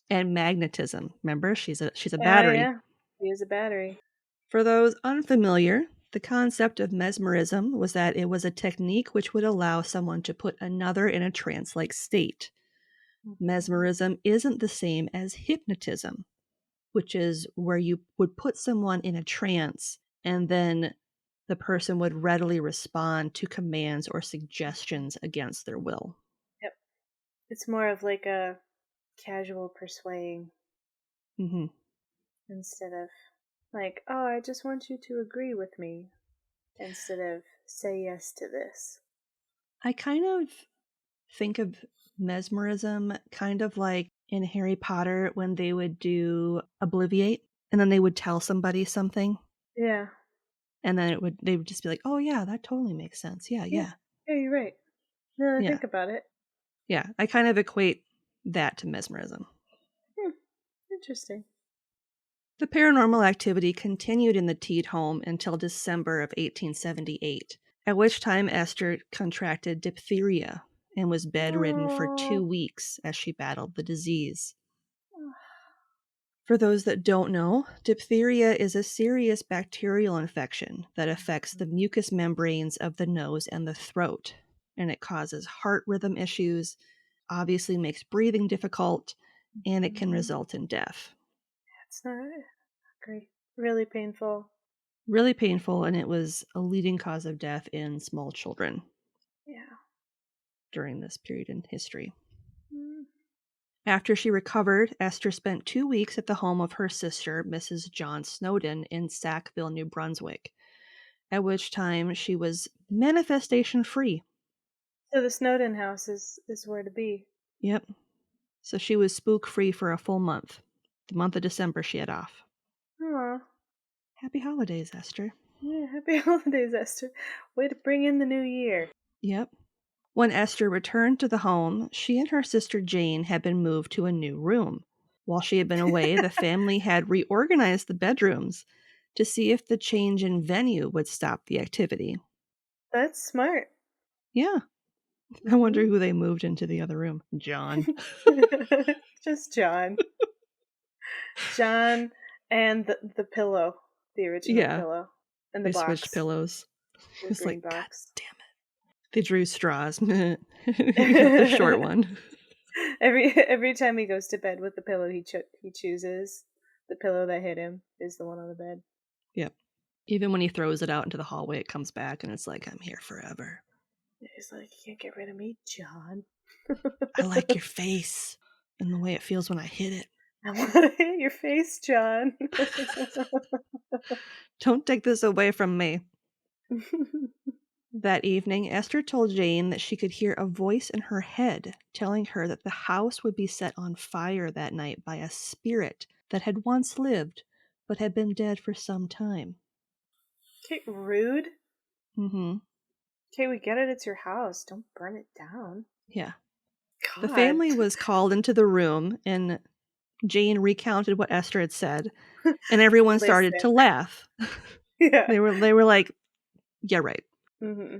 And magnetism. Remember, she's a battery. Yeah. She is a battery. For those unfamiliar, the concept of mesmerism was that it was a technique which would allow someone to put another in a trance-like state. Mesmerism isn't the same as hypnotism, which is where you would put someone in a trance and then the person would readily respond to commands or suggestions against their will. Yep. It's more of like a casual persuading. Mm-hmm. Instead of like, oh, I just want you to agree with me. Instead of say yes to this. I kind of think of mesmerism kind of like in Harry Potter when they would do Obliviate and then they would tell somebody something. Yeah. And then they would just be like, oh yeah, that totally makes sense. Yeah. Yeah, you're right. No, I think about it. Yeah, I kind of equate that to mesmerism. Interesting. The paranormal activity continued in the Teed home until December of 1878, at which time Esther contracted diphtheria and was bedridden for 2 weeks as she battled the disease. For those that don't know, diphtheria is a serious bacterial infection that affects the mucous membranes of the nose and the throat, and it causes heart rhythm issues, obviously makes breathing difficult, and it can result in death. That's not great. Really painful. Really painful, and it was a leading cause of death in small children. Yeah. During this period in history. Mm. After she recovered, Esther spent 2 weeks at the home of her sister, Mrs. John Snowden, in Sackville, New Brunswick, at which time she was manifestation-free. So the Snowden house is where to be. Yep. So she was spook-free for a full month. The month of December she had off. Aw. Happy holidays, Esther. Yeah, happy holidays, Esther. Way to bring in the new year. Yep. When Esther returned to the home, she and her sister Jane had been moved to a new room. While she had been away, the family had reorganized the bedrooms to see if the change in venue would stop the activity. That's smart. Yeah. I wonder who they moved into the other room. John. Just John. John and the pillow. The original pillow. And the they box. Switched pillows. The It's green like, box. God damn it. They drew straws. The short one. Every time he goes to bed with the pillow he chooses, the pillow that hit him is the one on the bed. Yep. Even when he throws it out into the hallway, it comes back and it's like, I'm here forever. He's like, you can't get rid of me, John. I like your face and the way it feels when I hit it. I want to hit your face, John. Don't take this away from me. That evening, Esther told Jane that she could hear a voice in her head telling her that the house would be set on fire that night by a spirit that had once lived but had been dead for some time. Okay, rude. Mm-hmm. Okay, we get it. It's your house. Don't burn it down. Yeah. God. The family was called into the room, and Jane recounted what Esther had said, and everyone started to laugh. Yeah. They were like, yeah, right. Mm-hmm.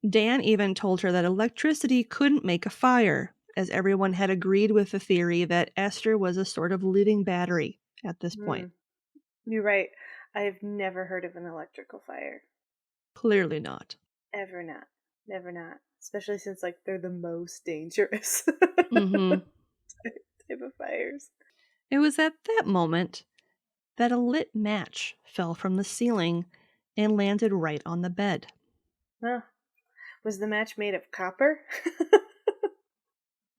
Dan even told her that electricity couldn't make a fire, as everyone had agreed with the theory that Esther was a sort of living battery at this point. You're right. I have never heard of an electrical fire. Clearly not. Ever not. Never not. Especially since, like, they're the most dangerous Mm-hmm. type of fires. It was at that moment that a lit match fell from the ceiling and landed right on the bed. Huh. Was the match made of copper?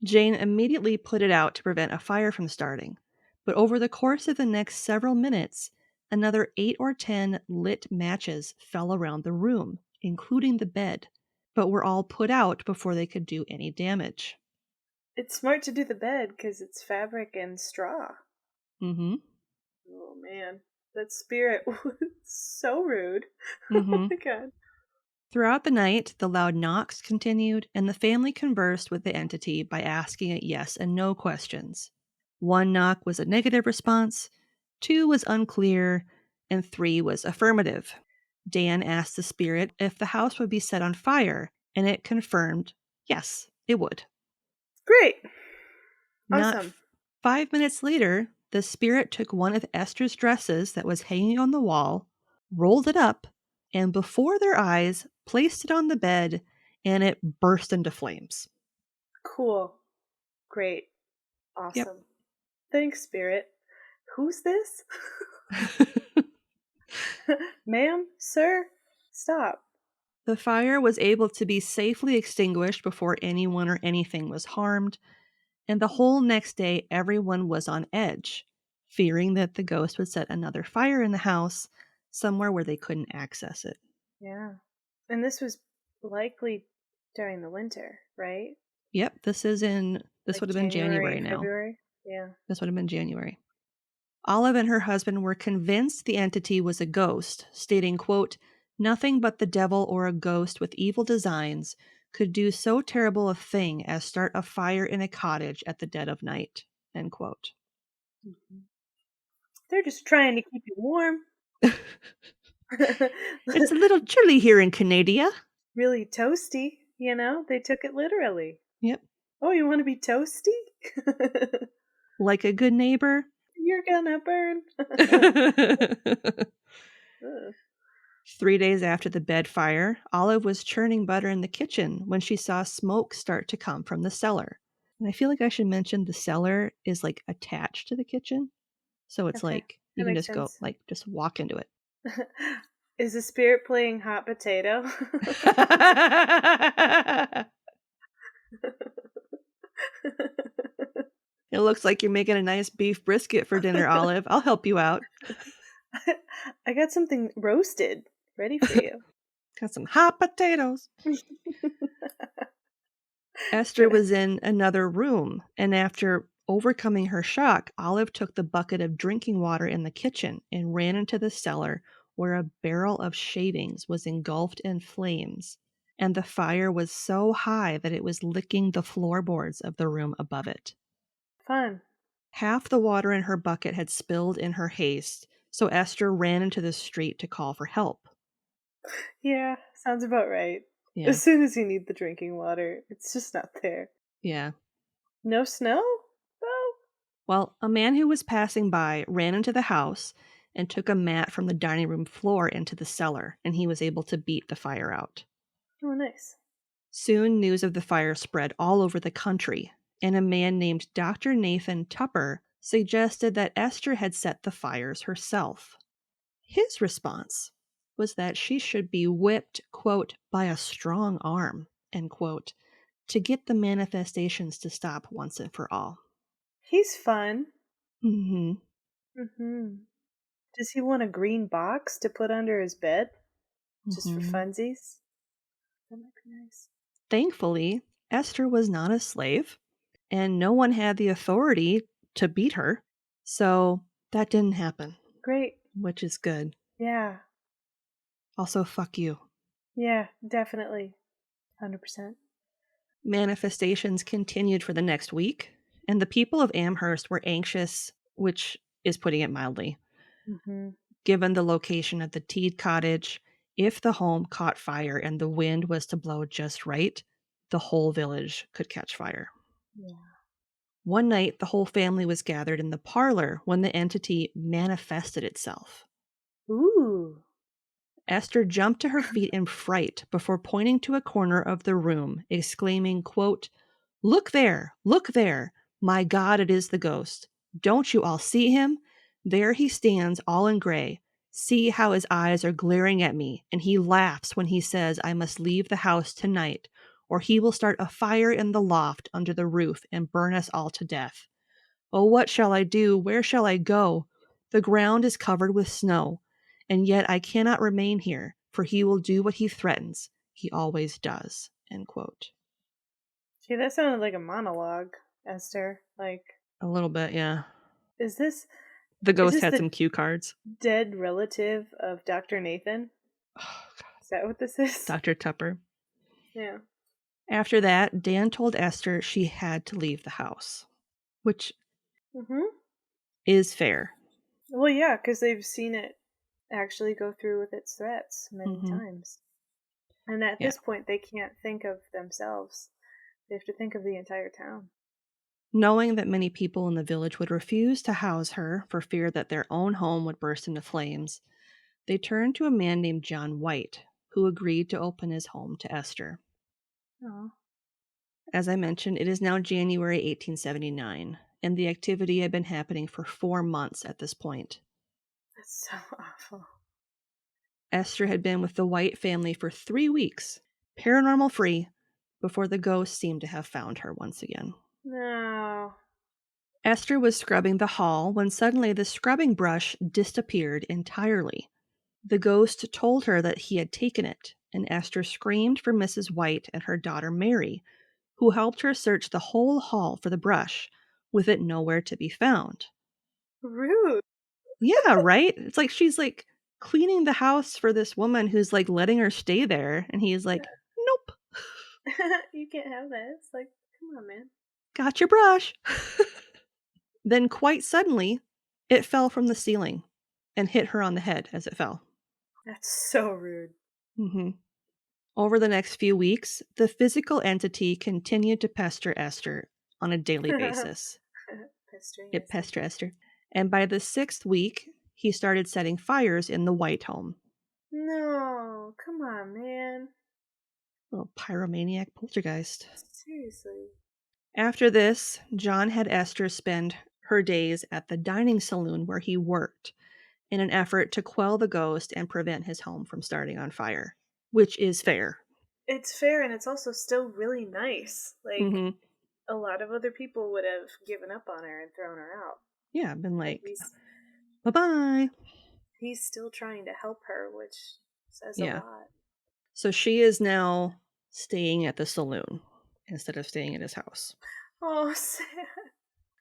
Jane immediately put it out to prevent a fire from starting, but over the course of the next several minutes, another 8 or 10 lit matches fell around the room, including the bed, but were all put out before they could do any damage. It's smart to do the bed because it's fabric and straw. Mm-hmm. Oh man, that spirit was so rude. Mm-hmm. Oh my god. Throughout the night, the loud knocks continued, and the family conversed with the entity by asking it yes and no questions. 1 knock was a negative response, 2 was unclear, and 3 was affirmative. Dan asked the spirit if the house would be set on fire, and it confirmed, yes, it would. Great. Not Awesome. 5 minutes later, the spirit took one of Esther's dresses that was hanging on the wall, rolled it up, and before their eyes, placed it on the bed, and it burst into flames. Cool. Great. Awesome. Yep. Thanks, spirit. Who's this? Ma'am? Sir? Stop. The fire was able to be safely extinguished before anyone or anything was harmed, and the whole next day everyone was on edge, fearing that the ghost would set another fire in the house, somewhere where they couldn't access it. Yeah. And this was likely during the winter, right? Yep, this would have been January now. February? Yeah. This would have been January. Olive and her husband were convinced the entity was a ghost, stating, quote, "Nothing but the devil or a ghost with evil designs could do so terrible a thing as start a fire in a cottage at the dead of night," end quote. Mm-hmm. They're just trying to keep you warm. It's a little chilly here in Canada. Really toasty, you know? They took it literally. Yep. Oh, you want to be toasty? Like a good neighbor. You're gonna burn. 3 days after the bed fire, Olive was churning butter in the kitchen when she saw smoke start to come from the cellar. And I feel like I should mention the cellar is like attached to the kitchen. So it's like you can just go, like, just walk into it. Is the spirit playing hot potato? It looks like you're making a nice beef brisket for dinner, Olive. I'll help you out. I got something roasted ready for you. Got some hot potatoes. Esther was in another room, and after overcoming her shock, Olive took the bucket of drinking water in the kitchen and ran into the cellar where a barrel of shavings was engulfed in flames, and the fire was so high that it was licking the floorboards of the room above it. Fun. Half the water in her bucket had spilled in her haste, so Esther ran into the street to call for help. Yeah, sounds about right. Yeah. As soon as you need the drinking water, it's just not there. Yeah. No snow, though? Well, a man who was passing by ran into the house and took a mat from the dining room floor into the cellar, and he was able to beat the fire out. Oh, nice. Soon news of the fire spread all over the country, and a man named Dr. Nathan Tupper suggested that Esther had set the fires herself. His response was that she should be whipped, quote, by a strong arm, end quote, to get the manifestations to stop once and for all. He's fun. Mm-hmm. Mm-hmm. Does he want a green box to put under his bed? Just for funsies? That might be nice. Thankfully, Esther was not a slave, and no one had the authority to beat her, so that didn't happen. Great. Which is good. Yeah. Also, fuck you. Yeah, definitely. 100%. Manifestations continued for the next week, and the people of Amherst were anxious, which is putting it mildly. Mm-hmm. Given the location of the Teed cottage, if the home caught fire and the wind was to blow just right, the whole village could catch fire. Yeah. One night, the whole family was gathered in the parlor when the entity manifested itself. Ooh. Esther jumped to her feet in fright before pointing to a corner of the room, exclaiming, quote, look there, my God, it is the ghost. Don't you all see him? There he stands all in gray. See how his eyes are glaring at me, and he laughs when he says I must leave the house tonight, or he will start a fire in the loft under the roof and burn us all to death. Oh, what shall I do? Where shall I go? The ground is covered with snow, and yet I cannot remain here, for he will do what he threatens. He always does. End quote. Gee, that sounded like a monologue, Esther. Like, a little bit, yeah. Is this the ghost had some cue cards? Dead relative of Dr. Nathan? Oh, God. Is that what this is? Dr. Tupper. Yeah. After that, Dan told Esther she had to leave the house, which is fair. Well, yeah, because they've seen it actually go through with its threats many times. And at this point, they can't think of themselves. They have to think of the entire town. Knowing that many people in the village would refuse to house her for fear that their own home would burst into flames, they turned to a man named John White, who agreed to open his home to Esther. Oh. As I mentioned, it is now January 1879, and the activity had been happening for 4 months at this point. That's so awful. Esther had been with the White family for 3 weeks, paranormal free, before the ghost seemed to have found her once again. No. Esther was scrubbing the hall when suddenly the scrubbing brush disappeared entirely. The ghost told her that he had taken it, and Esther screamed for Mrs. White and her daughter Mary, who helped her search the whole hall for the brush, with it nowhere to be found. Rude. Yeah, right? It's like she's like cleaning the house for this woman who's like letting her stay there, and he's like, nope. You can't have that. It's like, come on, man. Got your brush. Then quite suddenly, it fell from the ceiling and hit her on the head as it fell. That's so rude. Over the next few weeks, the physical entity continued to pester Esther on a daily basis. Pester Esther. And by the 6th week, he started setting fires in the White home. No, come on, man. Little pyromaniac poltergeist. Seriously. After this, John had Esther spend her days at the dining saloon where he worked in an effort to quell the ghost and prevent his home from starting on fire, which is fair. It's fair, and it's also still really nice. Like, a lot of other people would have given up on her and thrown her out. Yeah, been like, bye-bye. He's still trying to help her, which says a lot. So she is now staying at the saloon instead of staying at his house. Oh, sad.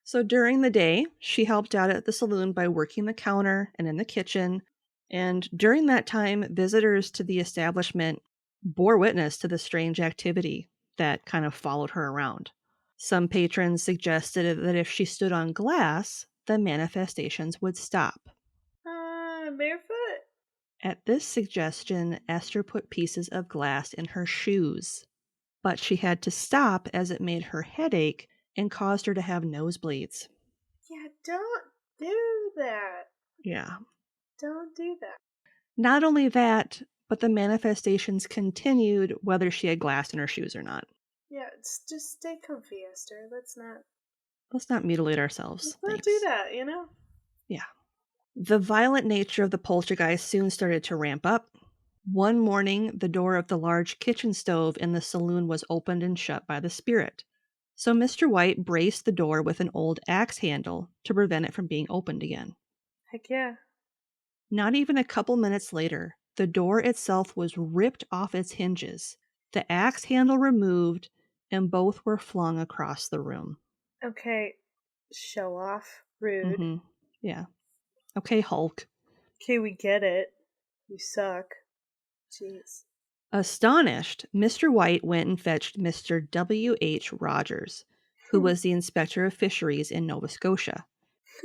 So during the day, she helped out at the saloon by working the counter and in the kitchen. And during that time, visitors to the establishment bore witness to the strange activity that kind of followed her around. Some patrons suggested that if she stood on glass, the manifestations would stop. Barefoot? At this suggestion, Esther put pieces of glass in her shoes. But she had to stop as it made her headache and caused her to have nosebleeds. Yeah, don't do that. Yeah. Don't do that. Not only that, but the manifestations continued whether she had glass in her shoes or not. Yeah, just stay comfy, Esther. Let's not mutilate ourselves. Let's not do that, you know? Yeah. The violent nature of the poltergeist soon started to ramp up, One morning, the door of the large kitchen stove in the saloon was opened and shut by the spirit. So Mr. White braced the door with an old axe handle to prevent it from being opened again. Heck yeah. Not even a couple minutes later, the door itself was ripped off its hinges, the axe handle removed, and both were flung across the room. Okay, show off. Rude. Mm-hmm. Yeah. Okay, Hulk. Okay, we get it. You suck. Jeez. Astonished, Mr. White went and fetched Mr. W.H. Rogers, who was the inspector of fisheries in Nova Scotia.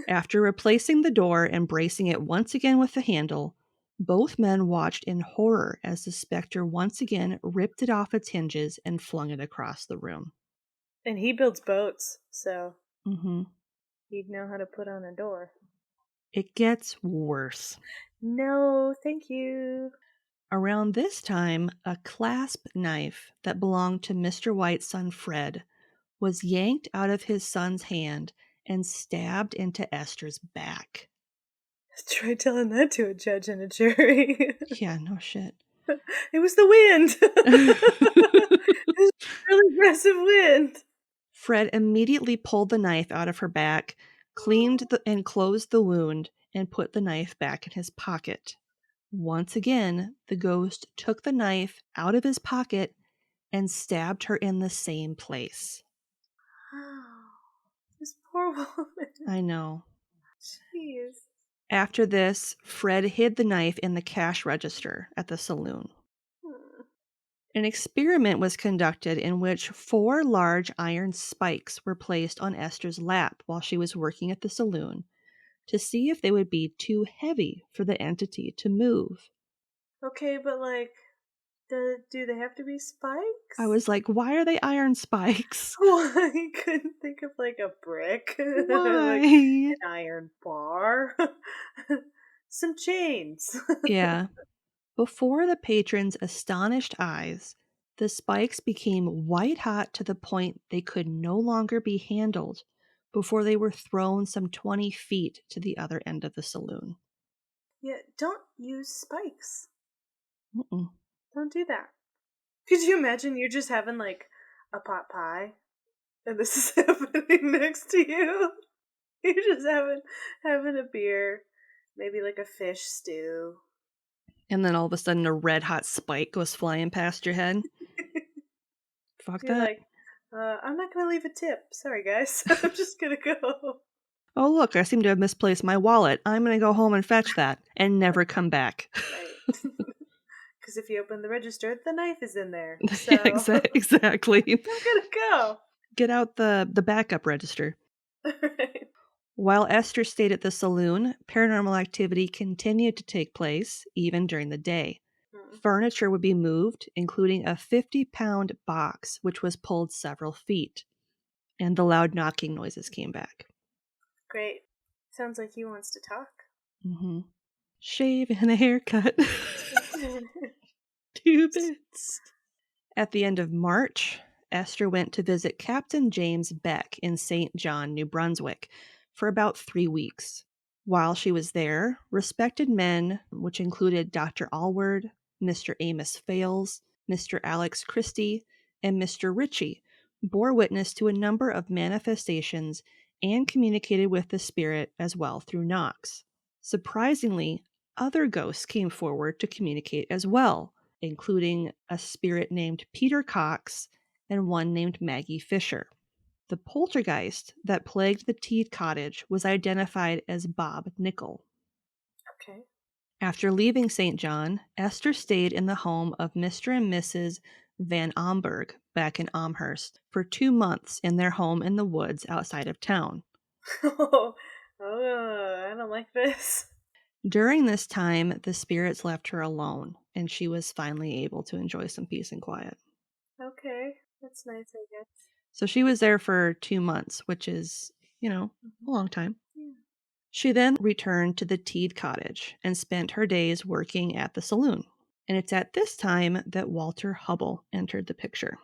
After replacing the door and bracing it once again with the handle, both men watched in horror as the specter once again ripped it off its hinges and flung it across the room. And he builds boats, so Mm-hmm. he'd know how to put on a door. It gets worse. No, thank you. Around this time, a clasp knife that belonged to Mr. White's son Fred was yanked out of his son's hand and stabbed into Esther's back. Try telling that to a judge and a jury. Yeah, no shit. It was the wind. It was a really aggressive wind. Fred immediately pulled the knife out of her back, cleaned and closed the wound, and put the knife back in his pocket. Once again, the ghost took the knife out of his pocket and stabbed her in the same place. This poor woman. I know. Jeez. After this, Fred hid the knife in the cash register at the saloon. An experiment was conducted in which 4 large iron spikes were placed on Esther's lap while she was working at the saloon to see if they would be too heavy for the entity to move. Okay, but like, do they have to be spikes? I was like, why are they iron spikes? I couldn't think of like a brick. Why? Like an iron bar. Some chains. Yeah. Before the patrons' astonished eyes, the spikes became white hot to the point they could no longer be handled before they were thrown some 20 feet to the other end of the saloon. Yeah, don't use spikes. Mm-mm. Don't do that. Could you imagine you're just having like a pot pie and this is happening next to you? You're just having a beer, maybe like a fish stew. And then all of a sudden a red hot spike goes flying past your head. Fuck You're that. like, I'm not going to leave a tip. Sorry, guys. I'm just going to go. Oh, look, I seem to have misplaced my wallet. I'm going to go home and fetch that and never come back. Right. Because if you open the register, the knife is in there. So Exactly. I'm going to go. Get out the backup register. Right. While Esther stayed at the saloon, paranormal activity continued to take place, even during the day. Furniture would be moved, including a 50-pound box, which was pulled several feet. And the loud knocking noises came back. Great. Sounds like he wants to talk. Mm-hmm. Shave and a haircut. 2 bits. At the end of March, Esther went to visit Captain James Beck in St. John, New Brunswick, for about 3 weeks. While she was there, respected men, which included Dr. Allward, Mr. Amos Fales, Mr. Alex Christie, and Mr. Ritchie, bore witness to a number of manifestations and communicated with the spirit as well through knocks. Surprisingly, other ghosts came forward to communicate as well, including a spirit named Peter Cox and one named Maggie Fisher. The poltergeist that plagued the Teed cottage was identified as Bob Nickel. Okay. After leaving St. John, Esther stayed in the home of Mr. and Mrs. Van Omberg back in Amherst for 2 months in their home in the woods outside of town. Oh, I don't like this. During this time, the spirits left her alone, and she was finally able to enjoy some peace and quiet. Okay, that's nice, I guess. So she was there for 2 months, which is, a long time. Yeah. She then returned to the Teed cottage and spent her days working at the saloon. And it's at this time that Walter Hubble entered the picture.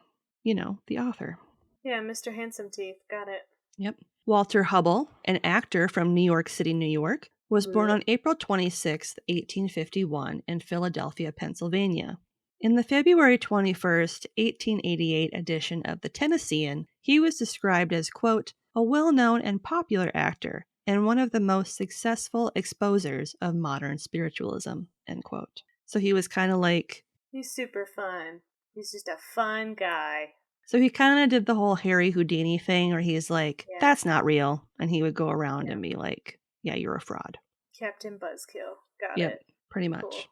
The author. Yeah, Mr. Handsome Teeth. Got it. Yep. Walter Hubble, an actor from New York City, New York, was born on April 26, 1851, in Philadelphia, Pennsylvania. In the February 21st, 1888 edition of the Tennessean, he was described as, quote, a well-known and popular actor and one of the most successful exposers of modern spiritualism, end quote. So he was kind of like... He's super fun. He's just a fun guy. So he kind of did the whole Harry Houdini thing where he's like, that's not real. And he would go around and be like, yeah, you're a fraud. Captain Buzzkill. Got Yep, it. pretty much. Cool.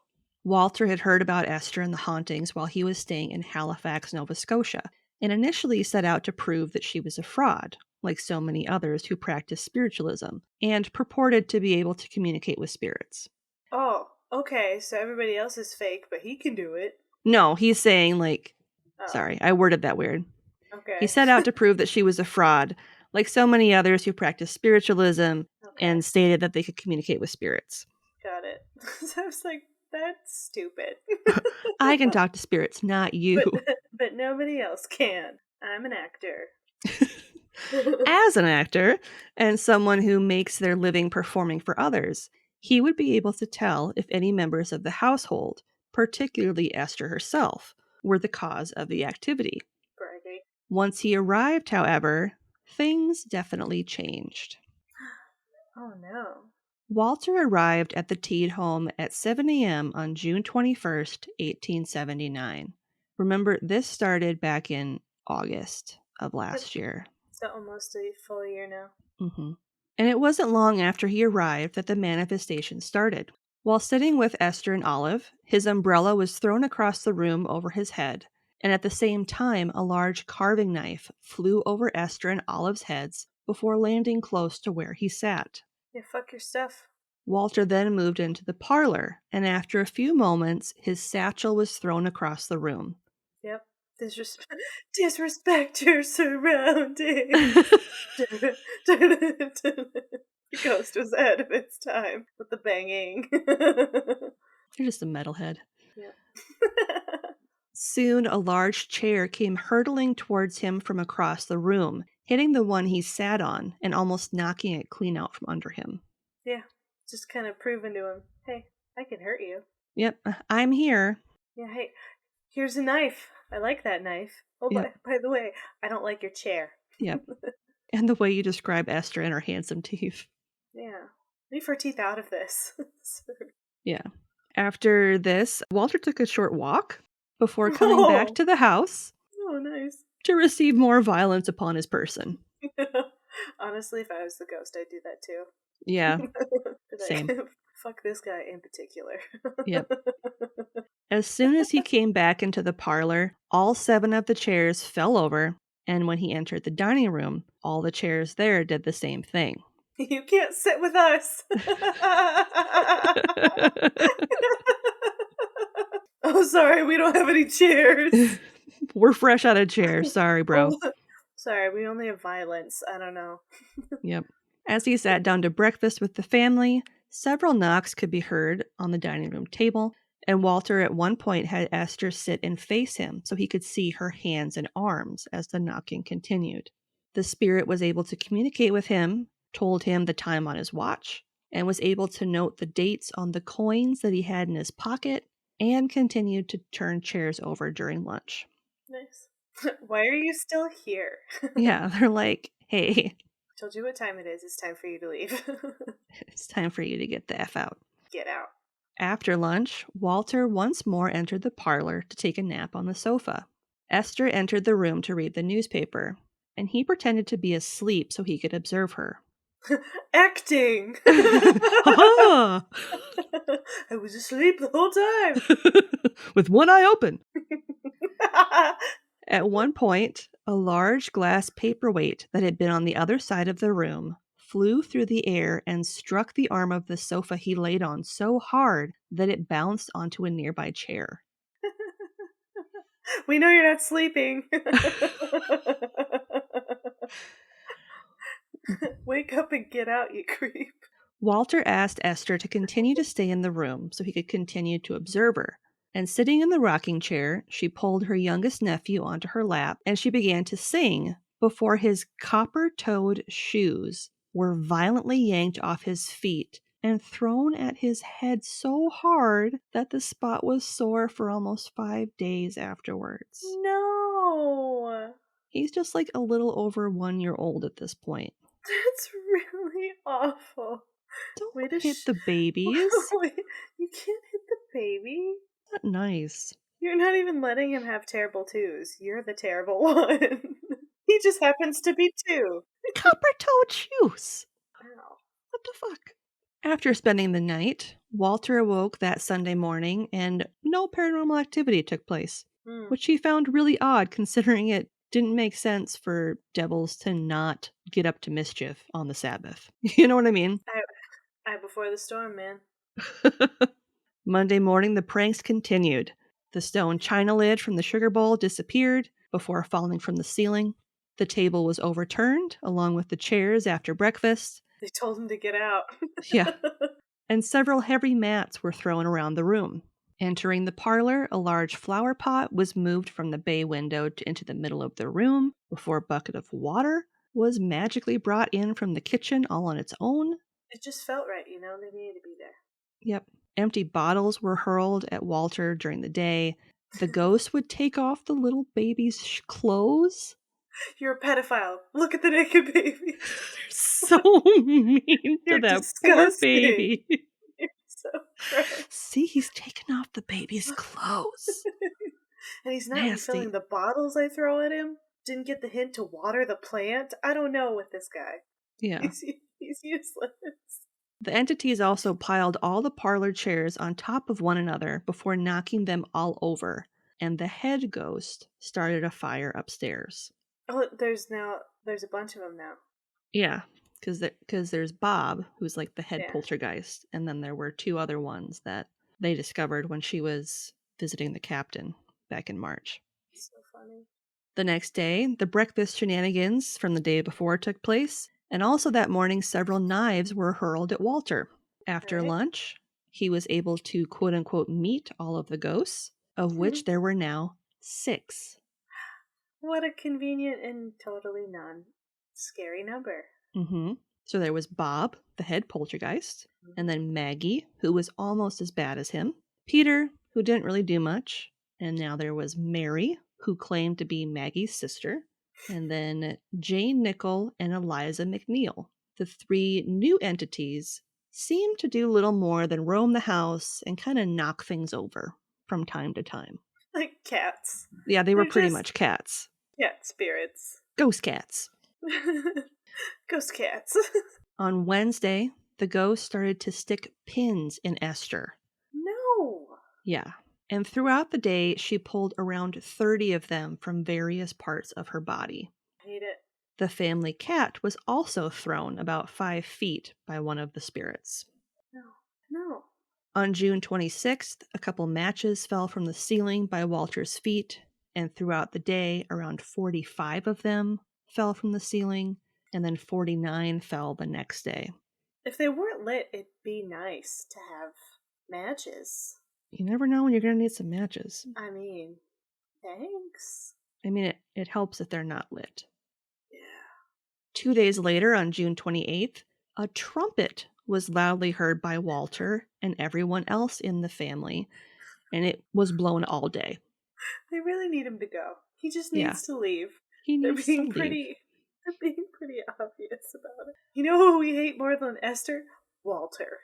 Walter had heard about Esther and the hauntings while he was staying in Halifax, Nova Scotia, and initially set out to prove that she was a fraud, like so many others who practiced spiritualism, and purported to be able to communicate with spirits. Oh, okay, so everybody else is fake, but he can do it. No, he's saying, like, sorry, I worded that weird. Okay. He set out to prove that she was a fraud, like so many others who practiced spiritualism, and stated that they could communicate with spirits. Got it. So I was like, that's stupid. I can talk to spirits, not you. But nobody else can. I'm an actor. As an actor, and someone who makes their living performing for others, he would be able to tell if any members of the household, particularly Esther herself, were the cause of the activity. Bragging. Once he arrived, however, things definitely changed. Oh no. Walter arrived at the Teed home at 7 a.m. on June 21st, 1879. Remember, this started back in August of last year. So almost a full year now. Mm-hmm. And it wasn't long after he arrived that the manifestation started. While sitting with Esther and Olive, his umbrella was thrown across the room over his head, and at the same time a large carving knife flew over Esther and Olive's heads before landing close to where he sat. Yeah, fuck your stuff. Walter then moved into the parlor, and after a few moments, his satchel was thrown across the room. Yep. Disrespect your surroundings. The ghost was ahead of its time with the banging. You're just a metalhead. Yeah. Soon, a large chair came hurtling towards him from across the room, hitting the one he sat on and almost knocking it clean out from under him. Yeah, just kind of proving to him, hey, I can hurt you. Yep, I'm here. Yeah, hey, here's a knife. I like that knife. Oh, yep. by the way, I don't like your chair. Yep. And the way you describe Esther and her handsome teeth. Yeah. Leave her teeth out of this. Yeah. After this, Walter took a short walk before coming back to the house. Oh, nice. To receive more violence upon his person. Honestly, if I was the ghost, I'd do that too. Yeah. Same. Fuck this guy in particular. Yep. As soon as he came back into the parlor, all 7 of the chairs fell over, and when he entered the dining room, all the chairs there did the same thing. You can't sit with us. Oh, sorry, we don't have any chairs. We're fresh out of chairs. Sorry, bro. Sorry, we only have violence. I don't know. Yep. As he sat down to breakfast with the family, several knocks could be heard on the dining room table, and Walter at one point had Esther sit and face him so he could see her hands and arms as the knocking continued. The spirit was able to communicate with him, told him the time on his watch, and was able to note the dates on the coins that he had in his pocket, and continued to turn chairs over during lunch. Nice. Why are you still here? Yeah, they're like, hey. Told you what time it is. It's time for you to leave. It's time for you to get the F out. Get out. After lunch, Walter once more entered the parlor to take a nap on the sofa. Esther entered the room to read the newspaper, and he pretended to be asleep so he could observe her. Acting! I was asleep the whole time. With one eye open. At one point, a large glass paperweight that had been on the other side of the room flew through the air and struck the arm of the sofa he laid on so hard that it bounced onto a nearby chair. We know you're not sleeping. Wake up and get out, you creep. Walter asked Esther to continue to stay in the room so he could continue to observe her. And sitting in the rocking chair, she pulled her youngest nephew onto her lap, and she began to sing before his copper-toed shoes were violently yanked off his feet and thrown at his head so hard that the spot was sore for almost 5 days afterwards. No! He's just like a little over 1 year old at this point. That's really awful. Don't hit the babies. Wait, you can't hit the baby? Not nice. You're not even letting him have terrible twos. You're the terrible one. He just happens to be 2. Copper toe juice. Ow. What the fuck? After spending the night, Walter awoke that Sunday morning and no paranormal activity took place, which he found really odd considering it didn't make sense for devils to not get up to mischief on the Sabbath. You know what I mean? I before the storm, man. Monday morning, the pranks continued. The stone china lid from the sugar bowl disappeared before falling from the ceiling. The table was overturned, along with the chairs after breakfast. They told him to get out. Yeah. And several heavy mats were thrown around the room. Entering the parlor, a large flower pot was moved from the bay window into the middle of the room before a bucket of water was magically brought in from the kitchen all on its own. It just felt right, you know? They needed to be there. Yep. Empty bottles were hurled at Walter during the day. The ghost would take off the little baby's clothes. You're a pedophile. Look at the naked baby. They're so mean to that disgusting. poor baby. You're so gross. See, he's taking off the baby's clothes. And he's not Nasty. refilling the bottles I throw at him. Didn't get the hint to water the plant. I don't know with this guy. Yeah. He's useless. The entities also piled all the parlor chairs on top of one another before knocking them all over, and the head ghost started a fire upstairs. Oh, there's a bunch of them now. Yeah, because there's Bob, who's like the head Yeah. poltergeist, and then there were 2 other ones that they discovered when she was visiting the captain back in March. So funny. The next day, the breakfast shenanigans from the day before took place, and also that morning several knives were hurled at Walter. After lunch, he was able to quote-unquote meet all of the ghosts, of which there were now 6. What a convenient and totally non-scary number. Mm-hmm. So there was Bob, the head poltergeist, and then Maggie, who was almost as bad as him, Peter, who didn't really do much, and now there was Mary, who claimed to be Maggie's sister, and then Jane Nichol and Eliza McNeil. The 3 new entities seemed to do little more than roam the house and kind of knock things over from time to time. Like cats. Yeah, they were pretty much cats. Yeah, spirits. Ghost cats. Ghost cats. On Wednesday, the ghost started to stick pins in Esther. No. Yeah. And throughout the day, she pulled around 30 of them from various parts of her body. I hate it. The family cat was also thrown about 5 feet by one of the spirits. No. On June 26th, a couple matches fell from the ceiling by Walter's feet, and throughout the day, around 45 of them fell from the ceiling, and then 49 fell the next day. If they weren't lit, it'd be nice to have matches. You never know when you're going to need some matches. I mean, thanks. I mean, it helps if they're not lit. Yeah. 2 days later, on June 28th, a trumpet was loudly heard by Walter and everyone else in the family, and it was blown all day. They really need him to go. He just needs to leave. They're being pretty obvious about it. You know who we hate more than Esther? Walter.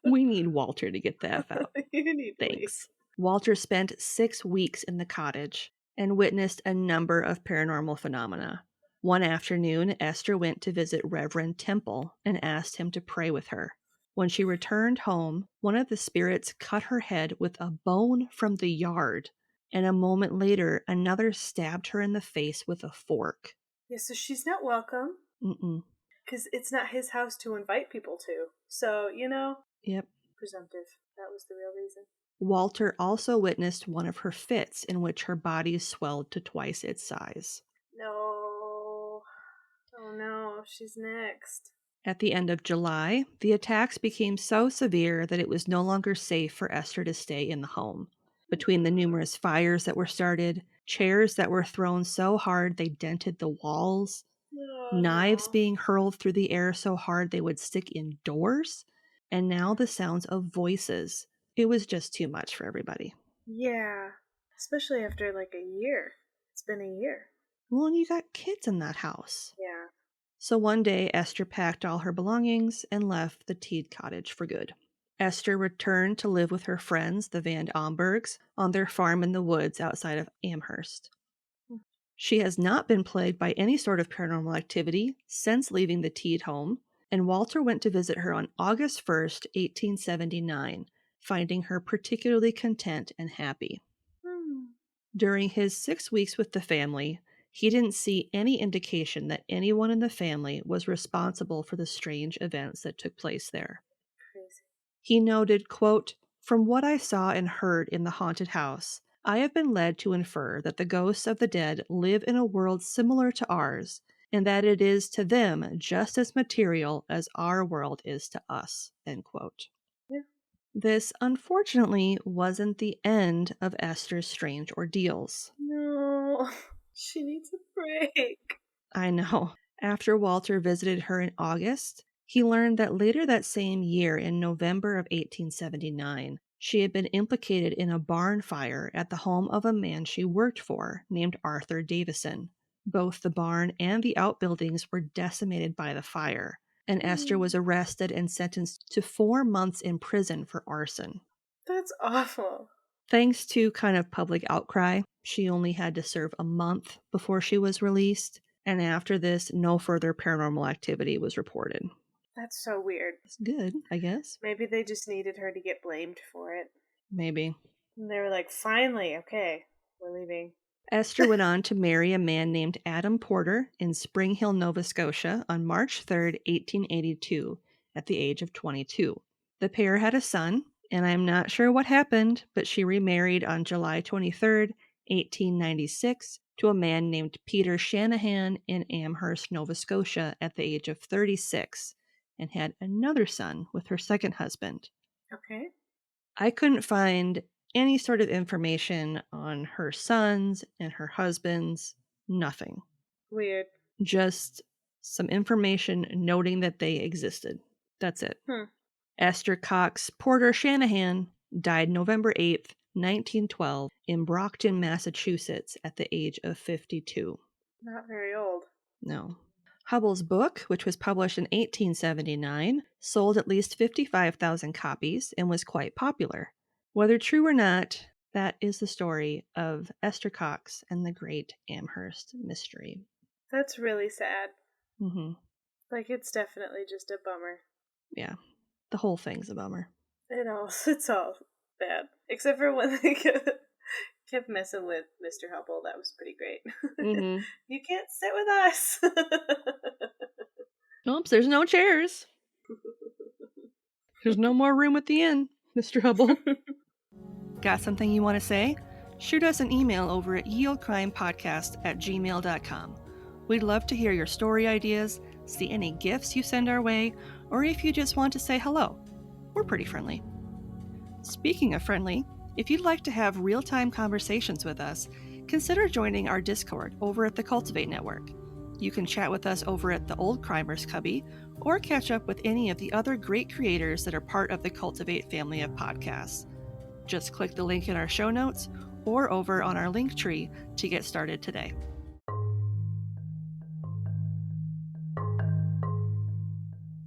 We need Walter to get the F out. You need Thanks. Walter spent 6 weeks in the cottage and witnessed a number of paranormal phenomena. One afternoon, Esther went to visit Reverend Temple and asked him to pray with her. When she returned home, one of the spirits cut her head with a bone from the yard, and a moment later, another stabbed her in the face with a fork. Yeah, so she's not welcome. Mm-mm. Because it's not his house to invite people to. So, Yep. Presumptive. That was the real reason. Walter also witnessed one of her fits in which her body swelled to twice its size. No. Oh no, she's next. At the end of July, the attacks became so severe that it was no longer safe for Esther to stay in the home. Between the numerous fires that were started, chairs that were thrown so hard they dented the walls, knives being hurled through the air so hard they would stick in doors, and now the sounds of voices. It was just too much for everybody. Yeah, especially after like a year. It's been a year. Well, and you got kids in that house. Yeah. So one day, Esther packed all her belongings and left the Teed cottage for good. Esther returned to live with her friends, the Van Ombergs, on their farm in the woods outside of Amherst. She has not been plagued by any sort of paranormal activity since leaving the Teed home, and Walter went to visit her on August 1st, 1879, finding her particularly content and happy. During his 6 weeks with the family, he didn't see any indication that anyone in the family was responsible for the strange events that took place there. Crazy. He noted, quote, "From what I saw and heard in the haunted house, I have been led to infer that the ghosts of the dead live in a world similar to ours, and that it is to them just as material as our world is to us." End quote. Yeah. This, unfortunately, wasn't the end of Esther's strange ordeals. No, she needs a break. I know. After Walter visited her in August, he learned that later that same year, in November of 1879, she had been implicated in a barn fire at the home of a man she worked for named Arthur Davison. Both the barn and the outbuildings were decimated by the fire, and Esther was arrested and sentenced to 4 months in prison for arson. That's awful. Thanks to kind of public outcry, she only had to serve a month before she was released, and after this, no further paranormal activity was reported. That's so weird. It's good, I guess. Maybe they just needed her to get blamed for it. Maybe. And they were like, finally, okay, we're leaving. Esther went on to marry a man named Adam Porter in Spring Hill, Nova Scotia on March 3rd, 1882, at the age of 22. The pair had a son, and I'm not sure what happened, but she remarried on July 23rd, 1896, to a man named Peter Shanahan in Amherst, Nova Scotia, at the age of 36, and had another son with her second husband. Okay. I couldn't find any sort of information on her sons and her husbands, nothing. Weird. Just some information noting that they existed. That's it. Esther Cox Porter Shanahan died November 8th, 1912, in Brockton, Massachusetts, at the age of 52. Not very old. No. Hubbell's book, which was published in 1879, sold at least 55,000 copies and was quite popular. Whether true or not, that is the story of Esther Cox and the Great Amherst Mystery. That's really sad. Mm-hmm. Like, it's definitely just a bummer. Yeah, the whole thing's a bummer. It's all bad. Except for when they kept messing with Mr. Hubble. That was pretty great. Mm-hmm. You can't sit with us. Oops, there's no chairs. There's no more room at the inn, Mr. Hubble. Got something you want to say? Shoot us an email over at yieldcrimepodcast@gmail.com. We'd love to hear your story ideas, see any gifts you send our way, or if you just want to say hello. We're pretty friendly. Speaking of friendly, if you'd like to have real-time conversations with us, consider joining our Discord over at the Cultivate Network. You can chat with us over at the Old Crimers Cubby, or catch up with any of the other great creators that are part of the Cultivate family of podcasts. Just click the link in our show notes or over on our link tree to get started today.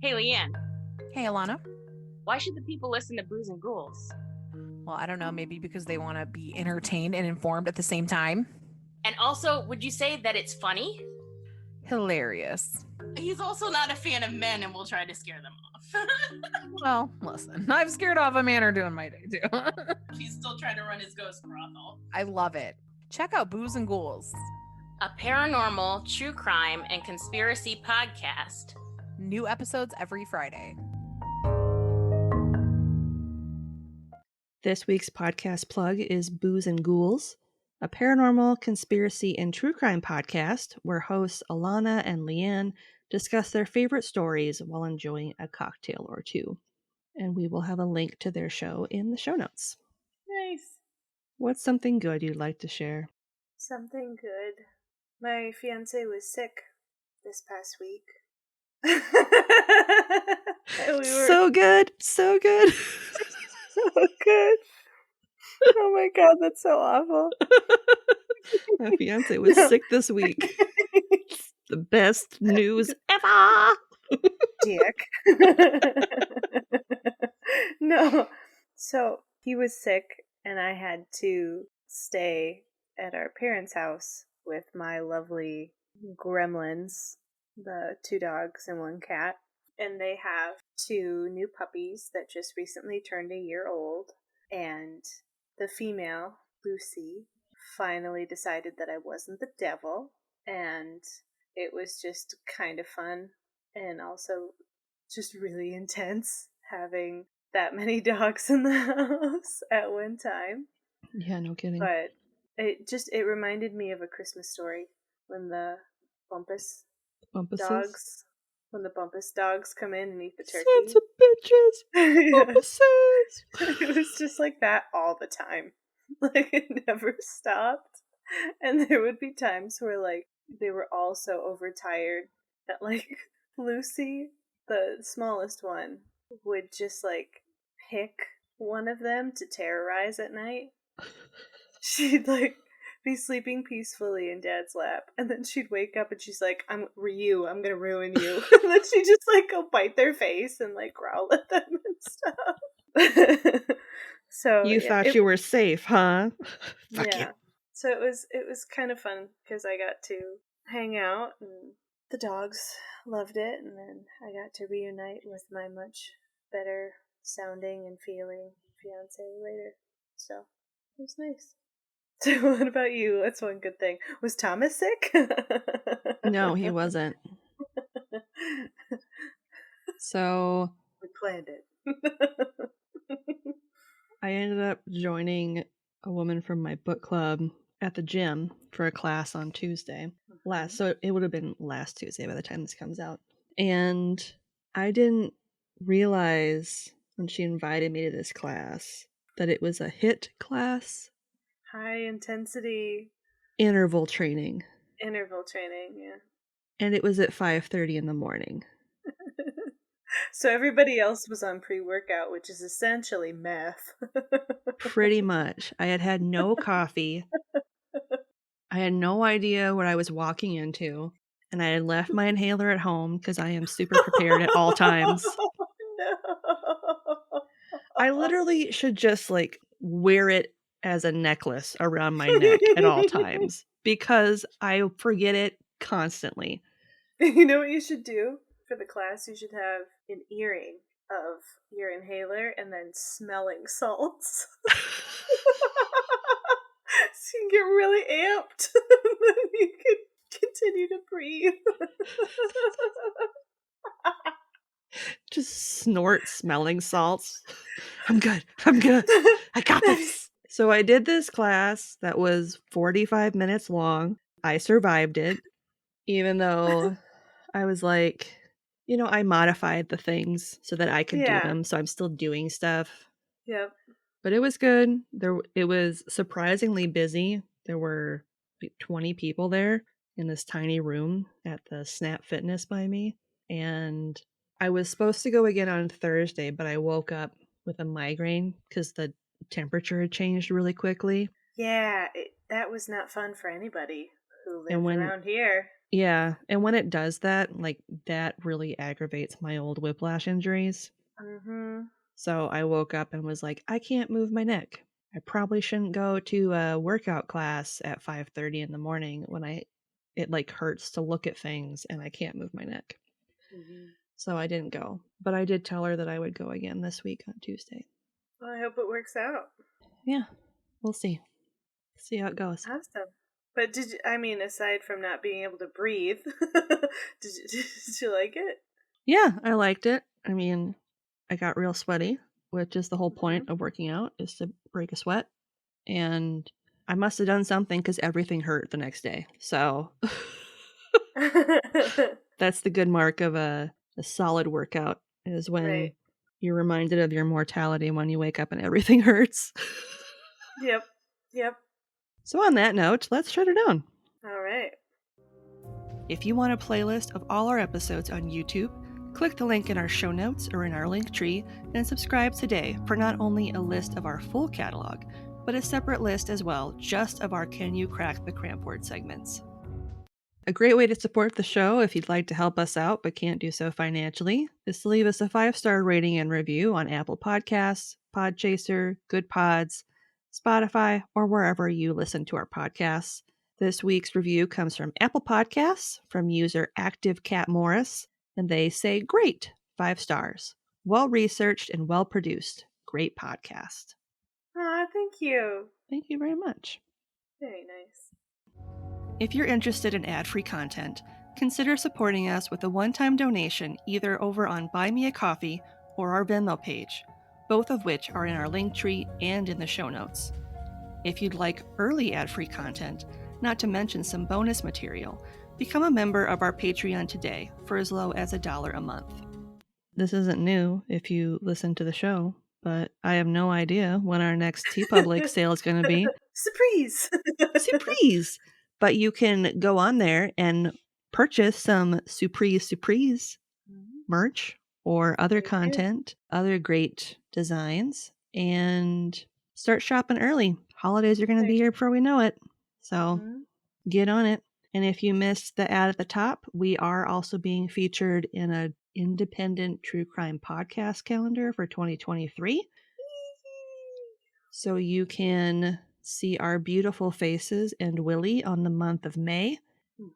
Hey, Leanne. Hey, Alana. Why should the people listen to Booze and Ghouls? Well, I don't know, maybe because they want to be entertained and informed at the same time. And also, would you say that it's funny? Hilarious. He's also not a fan of men and will try to scare them off. Well, listen, I've scared off a man or two in my day, too. He's still trying to run his ghost brothel. I love it. Check out Booze and Ghouls. A paranormal, true crime, and conspiracy podcast. New episodes every Friday. This week's podcast plug is Booze and Ghouls, a paranormal, conspiracy, and true crime podcast where hosts Alana and Leanne discuss their favorite stories while enjoying a cocktail or two. And we will have a link to their show in the show notes. Nice. What's something good you'd like to share? Something good. My fiance was sick this past week. So good! good. So good. So good. Oh my god, that's so awful. My fiance was No. sick this week. It's the best news ever. Dick. No. So he was sick, and I had to stay at our parents' house with my lovely gremlins, the 2 dogs and 1 cat. And they have 2 new puppies that just recently turned a year old. And the female, Lucy, finally decided that I wasn't the devil. And it was just kind of fun and also just really intense having that many dogs in the house at one time. Yeah, no kidding. But it reminded me of A Christmas Story when the Bumpus Bumpuses? dogs, when the Bumpus dogs come in and eat the turkey. Sons of bitches! Yeah. Bumpuses! It was just like that all the time. Like, it never stopped. And there would be times where, like, they were all so overtired that, like, Lucy, the smallest one, would just, like, pick one of them to terrorize at night. She'd, like, be sleeping peacefully in Dad's lap, and then she'd wake up and she's like, I'm gonna ruin you. And then she'd just, like, go bite their face and, like, growl at them and stuff. So You thought you were safe, huh? Fuck yeah. you. So it was kind of fun because I got to hang out and the dogs loved it, and then I got to reunite with my much better sounding and feeling fiance later. So it was nice. So what about you? That's one good thing. Was Thomas sick? No, he wasn't. So We planned it. I ended up joining a woman from my book club at the gym for a class on Tuesday. So it would have been last Tuesday by the time this comes out. And I didn't realize when she invited me to this class that it was a HIIT class. High intensity Interval training. interval training, yeah. And it was at 5:30 in the morning. So everybody else was on pre-workout, which is essentially meth. Pretty much. I had had no coffee. I had no idea what I was walking into. And I had left my inhaler at home because I am super prepared at all times. No. I literally should just like wear it as a necklace around my neck at all times because I forget it constantly. You know what you should do for the class? You should have an earring of your inhaler and then smelling salts. So you can get really amped. And then you can continue to breathe. Just snort smelling salts. I'm good. I'm good. I got this. So I did this class that was 45 minutes long. I survived it, even though I was like, I modified the things so that I could do them. So I'm still doing stuff. Yep. But it was good. It was surprisingly busy. There were like 20 people there in this tiny room at the Snap Fitness by me. And I was supposed to go again on Thursday, but I woke up with a migraine because the temperature had changed really quickly. Yeah, that was not fun for anybody who lives around here. Yeah, and when it does that, like, that really aggravates my old whiplash injuries. Mm-hmm. So I woke up and was like, I can't move my neck. I probably shouldn't go to a workout class at 5:30 in the morning when it like hurts to look at things and I can't move my neck. Mm-hmm. So I didn't go. But I did tell her that I would go again this week on Tuesday. Well, I hope it works out. Yeah, we'll see. See how it goes. Awesome. But aside from not being able to breathe, did you like it? Yeah, I liked it. I mean, I got real sweaty, which is the whole point of working out, is to break a sweat. And I must have done something because everything hurt the next day. So that's the good mark of a solid workout, is when you're reminded of your mortality when you wake up and everything hurts. Yep. So on that note, let's shut her down. All right. If you want a playlist of all our episodes on YouTube, Click the link in our show notes or in our link tree and subscribe today for not only a list of our full catalog, but a separate list as well, just of our Can You Crack the Cramp Word segments. A great way to support the show, if you'd like to help us out but can't do so financially, is to leave us a 5-star rating and review on Apple Podcasts, Podchaser, Good Pods, Spotify, or wherever you listen to our podcasts. This week's review comes from Apple Podcasts from user Active Cat Morris, and they say, great, 5 stars. Well-researched and well-produced. Great podcast. Aw, thank you. Thank you very much. Very nice. If you're interested in ad-free content, consider supporting us with a one-time donation either over on Buy Me a Coffee or our Venmo page, both of which are in our link tree and in the show notes. If you'd like early ad-free content, not to mention some bonus material, become a member of our Patreon today for as low as $1 a month. This isn't new if you listen to the show, but I have no idea when our next TeePublic sale is going to be. Surprise! Surprise! But you can go on there and purchase some surprise merch or other content, other great designs, and start shopping early. Holidays are going to be here before we know it. So get on it. And if you missed the ad at the top, we are also being featured in an independent true crime podcast calendar for 2023. So you can see our beautiful faces and Willie on the month of May.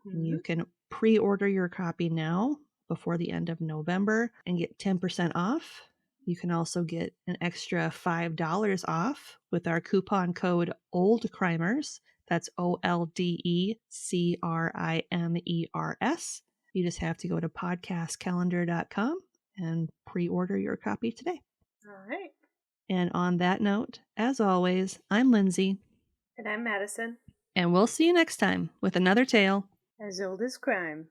And you can pre-order your copy now before the end of November and get 10% off. You can also get an extra $5 off with our coupon code OLDCRIMERS. That's OLDECRIMERS. You just have to go to podcastcalendar.com and pre-order your copy today. All right. And on that note, as always, I'm Lindsay. And I'm Madison. And we'll see you next time with another tale As old as crime.